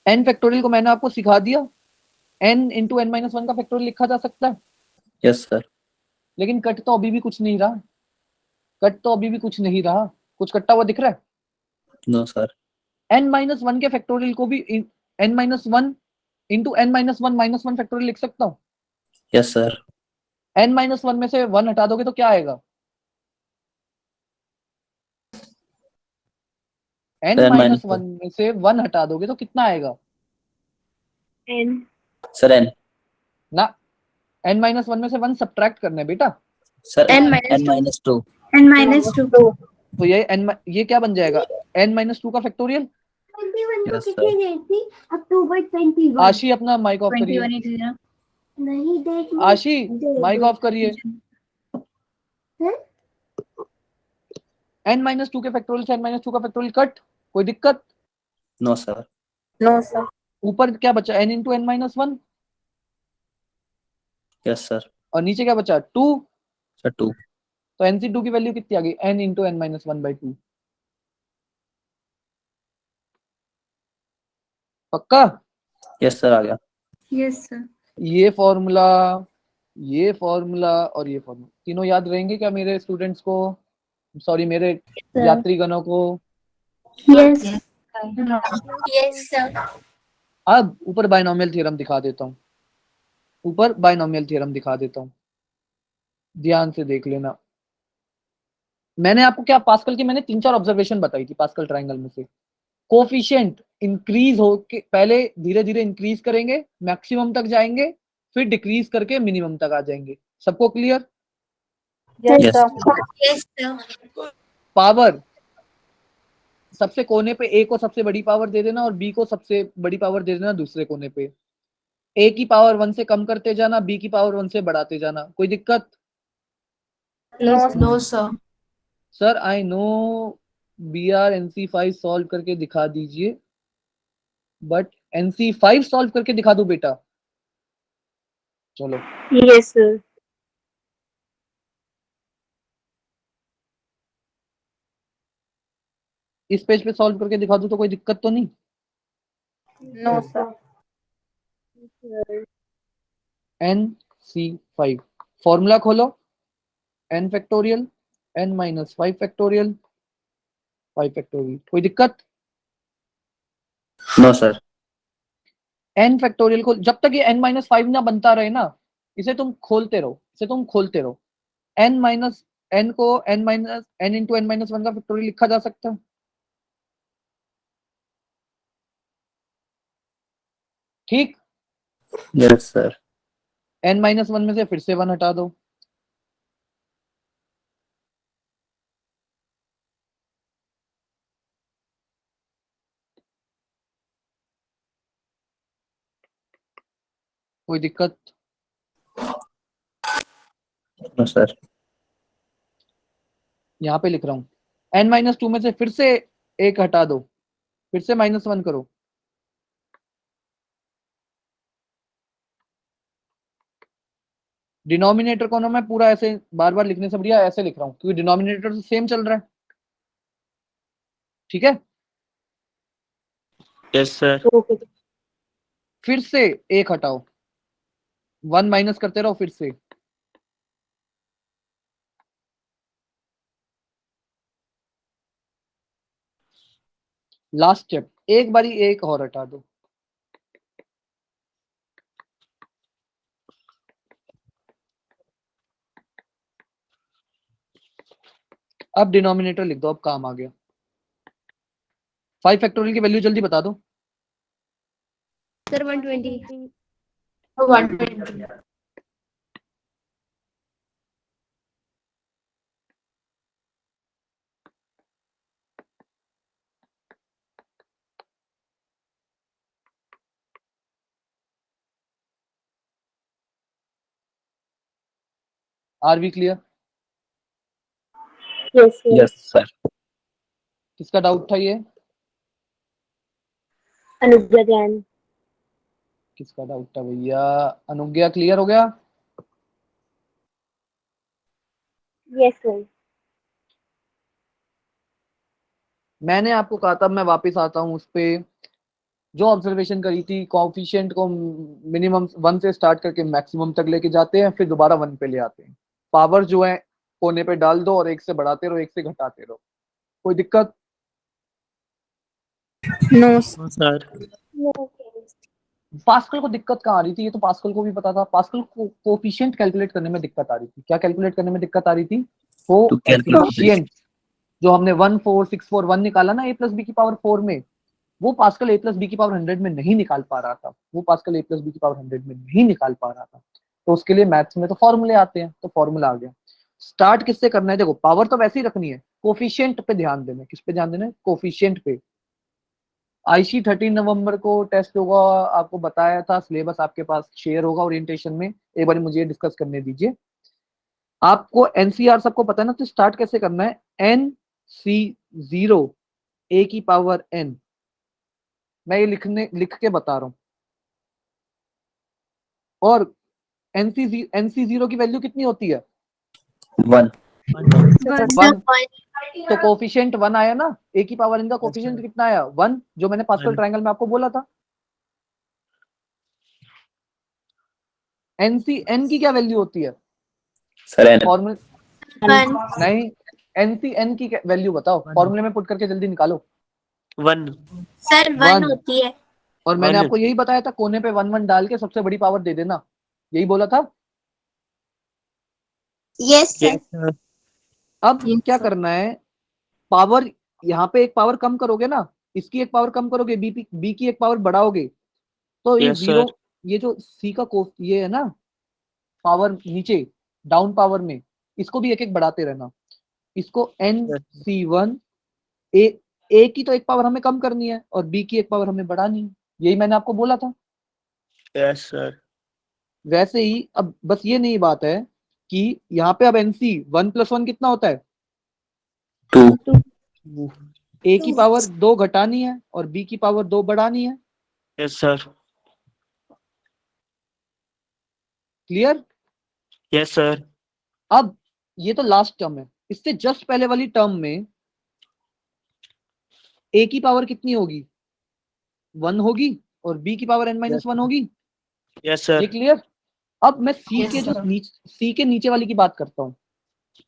n फैक्टोरियल को मैंने आपको सिखा दिया, n इंटू n माइनस 1 का फैक्टोरियल लिखा जा सकता है। Yes sir. लेकिन कट तो अभी भी कुछ नहीं रहा, कट तो अभी भी कुछ नहीं रहा। कुछ कट्टा हुआ दिख रहा है? No sir. n माइनस 1 के फैक्टोरियल को भी n minus 1 into n minus 1 minus 1 factorial लिख सकता हूँ। Yes sir. n-1 में से 1 हटा दोगे तो क्या आएगा? n-1 में से 1 हटा दोगे तो कितना आएगा? n sir N. ना, n-1 में से 1 सब्ट्रैक्ट करना है बेटा। Sir n n-2। n-2 तो ये क्या बन जाएगा? n-2 का फैक्टोरियल। 21 को Yes, कितनी sir. गई थी? अक्टूबर 21। आशी अपना माइक ऑफ करिए। नहीं देख आशी माइक ऑफ करिए। n-2 के फैक्टोरियल से n-2 का फैक्टोरियल कट, कोई दिक्कत? No sir. नो सर ऊपर क्या बचा? n into n-1 yes sir. और नीचे क्या बचा? 2। सर 2। तो nc2 की वैल्यू कितनी आ गई? n into n-1/2। पक्का? यस सर आ गया। यस सर ये फॉर्मूला, ये फॉर्मूला और ये फॉर्मूला तीनों याद रहेंगे क्या मेरे स्टूडेंट्स को? सॉरी, मेरे यात्रीगणों को? Yes Yes, sir. अब ऊपर बाइनोमियल थ्योरम दिखा देता हूँ, ऊपर बाइनोमियल थ्योरम दिखा देता हूँ, ध्यान से देख लेना। मैंने आपको क्या पास्कल की मैंने 3-4 ऑब्जर्वेशन बताई थी पास्कल ट्रायंगल में से। कोफिशिएंट इंक्रीज हो के पहले धीरे धीरे इंक्रीज करेंगे, मैक्सिमम तक जाएंगे, फिर डिक्रीज करके मिनिमम तक आ जाएंगे। सबको clear? Yes Yes, sir. Power सबसे कोने पे ए को सबसे बड़ी पावर दे देना और बी को सबसे बड़ी पावर दे देना दूसरे कोने पे। ए की पावर 1 से कम करते जाना, बी की पावर 1 से बढ़ाते जाना। कोई दिक्कत? No sir sir I know BR NC5 solve करके दिखा दीजिए, बट NC5 सॉल्व करके दिखा दो बेटा। चलो यस सर। इस पेज पे सॉल्व करके दिखा दो तो कोई दिक्कत तो नहीं? नो सर NC5 फॉर्मूला खोलो, n factorial n-5 factorial 5 factorial. कोई दिक्कत? No sir. n फैक्टोरियल को जब तक ये n-5 ना बनता रहे ना, इसे तुम खोलते रहो, इसे तुम खोलते रहो। n को n इंटू n-1 का फैक्टोरियल लिखा जा सकता है, ठीक? Yes sir. n-1 में से फिर से 1 हटा दो, कोई दिक्कत? No sir. यहाँ पे लिख रहा हूँ n-2 में से फिर से 1 हटा दो, फिर से -1 करो। डिनोमिनेटर को ना मैं पूरा ऐसे बार बार लिखने से बढ़िया ऐसे लिख रहा हूँ क्योंकि डिनोमिनेटर तो सेम चल रहा है, ठीक है? Yes sir. ओके। फिर से 1 हटाओ, 1 माइनस करते रहो फिर से। लास्ट स्टेप, एक बारी 1 और हटा दो। अब डिनोमिनेटर लिख दो, अब काम आ गया। 5 फैक्टोरियल की वैल्यू जल्दी बता दो। Sir 120 120 are we clear? Yes sir. Yes sir. किसका डाउट था ये? अनुज्ञा जैन। किसका डाउट था भैया? अनुज्ञा क्लियर हो गया? Yes sir. मैंने आपको कहा था, मैं वापस आता हूँ उस पे, जो ऑब्जर्वेशन करी थी, कोएफिशिएंट को मिनिमम 1 से स्टार्ट करके मैक्सिमम तक लेके जाते हैं, फिर दोबारा 1 पे ले आते हैं। पावर जो है कोने पे डाल दो और 1 से बढ़ाते रहो, 1 से घटाते रहो। कोई दिक्कत? No sir. नो पास्कल को दिक्कत कहाँ आ रही थी, ये तो पास्कल को भी पता था। पास्कल को कोफिशिएंट कैलकुलेट करने में दिक्कत आ रही थी। क्या कैलकुलेट करने में दिक्कत आ रही थी? To calculate कोफिशिएंट जो हमने 14641 निकाला ना a प्लस बी की पावर 4 में, वो पास्कल a प्लस बी की पावर 100 में नहीं निकाल पा रहा था। वो पास्कल a प्लस बी की पावर 100 में नहीं निकाल पा रहा था। तो उसके लिए मैथ्स में तो फॉर्मूले आते हैं, तो फॉर्मूला आ गया। स्टार्ट किससे करना है? देखो पावर तो वैसे ही रखनी है, कोफिशिएंट पे ध्यान देना है। किस पे ध्यान देना है? कोफिशिएंट पे। आईसी 13 नवंबर को टेस्ट होगा, आपको बताया था। सिलेबस आपके पास शेयर होगा ओरिएंटेशन में, एक बार मुझे डिस्कस करने दीजिए। आपको एनसीआर सबको पता है ना, तो स्टार्ट कैसे करना है? NC0 a की पावर n, मैं ये लिख के बता रहा हूं। और NC0 की वैल्यू कितनी होती है? 1. 1। तो कोफिशिएंट 1 आया ना, a की पावर n का कोफिशिएंट कितना आया? 1, जो मैंने पास्कल ट्रायंगल में आपको बोला था। NCn की क्या वैल्यू होती है? Sir, N. फॉर्मूले नहीं, NCn की वैल्यू बताओ, फॉर्मूले में पुट करके जल्दी निकालो। 1. सर 1 होती है। और मैंने 1. आपको यही बताया था, कोने पे 1 1 डाल के सबसे बड़ी पावर दे देना, यही बोला था। Yes Yes, sir. sir. अब क्या करना है? पावर यहाँ पे एक पावर कम करोगे ना, इसकी एक पावर कम करोगे, बी की एक पावर बढ़ाओगे, तो ये Yes, जीरो, sir. ये जो सी का कोफ ये है ना, पावर नीचे डाउन पावर में, इसको भी एक एक बढ़ाते रहना। इसको NC1 ए की तो एक पावर हमें कम करनी है और बी की एक पावर हमें बढ़ानी है, यही मैंने आपको बोला था। Yes, sir. वैसे ही अब बस ये नई बात है कि यहाँ पे अब NC 1 + 1 कितना होता है? 2. ए की पावर 2 घटानी है और बी की पावर 2 बढ़ानी है। Yes, sir. Clear? Yes, sir. अब ये तो लास्ट टर्म है, इससे जस्ट पहले वाली टर्म में ए की पावर कितनी होगी? 1 होगी और बी की पावर n-1 होगी। Yes, sir. ये क्लियर? अब मैं सी के जो सी के नीचे वाली की बात करता हूँ।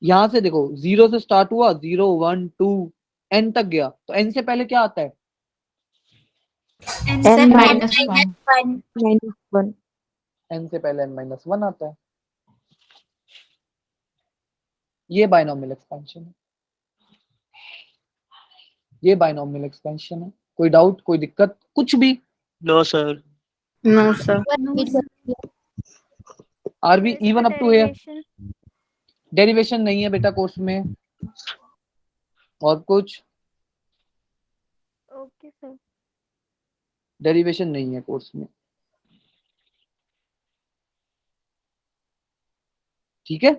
यहां से देखो, 0 से स्टार्ट हुआ, 0 1 2 n तक गया, तो n से पहले क्या आता है? n से -1। -1 n से पहले n-1 आता है। ये बायनॉमियल एक्सपेंशन है, ये बायनॉमियल एक्सपेंशन है। कोई डाउट, कोई दिक्कत, कुछ भी? No, sir. No, sir. Are we even up to here? Derivation नहीं है बेटा कोर्स में। और कुछ? Okay sir. डेरिवेशन नहीं है कोर्स में, ठीक है।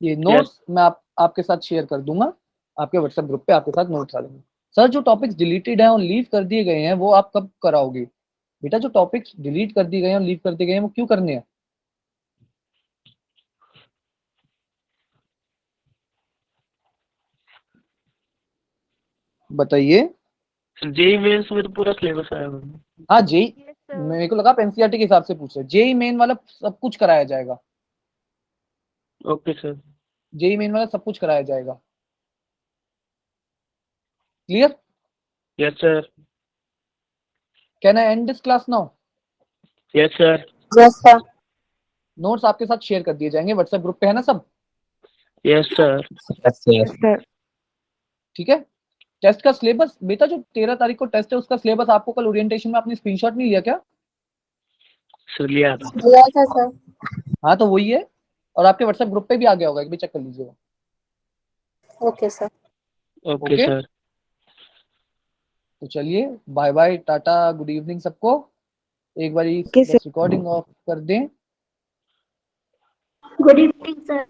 ये नोट्स मैं आपके साथ शेयर कर दूंगा, आपके व्हाट्सएप ग्रुप पे आपके साथ नोट्स आ जाएंगे। सर जो टॉपिक्स डिलीटेड हैं और लीव कर दिए गए हैं वो आप कब कराओगे? बेटा जो टॉपिक्स डिलीट कर दिए गए हैं और लीव कर दिए गए हैं वो क्यों करने हैं? बताइए। जेई मेंस में तो पूरा सिलेबस आया हुआ है। हाँ जेई, मेरे को लगा आप एनसीईआरटी के हिसाब से पूछ रहे। जेई मेन वाला सब कुछ कराया जाएगा। Okay sir. जेई मेन वाला सब कुछ कराया जाएगा। Clear? Yes sir. Can I and this class now? Yes sir. Yes, sir. Notes आपके साथ शेयर कर दिए जाएंगे, व्हाट्सएप ग्रुप पे है ना सब? Yes sir. Yes, sir. Sir ठीक है। टेस्ट का सिलेबस बेटा, जो 13 तारीख को टेस्ट है उसका सिलेबस आपको कल ओरिएंटेशन में आपने स्क्रीनशॉट नहीं लिया क्या? सर लिया था। लिया था सर। हाँ तो वही है, और आपके व्हाट्सएप ग्रुप पे भी आ गया होगा, एक भी चेक कर लीजिएगा। Okay sir. Okay okay? Sir. तो चलिए बाय बाय, टाटा, गुड इवनिंग सबको। एक बारी Okay, sir. बस रिकॉर्डिंग ऑफ कर दें। Good evening sir.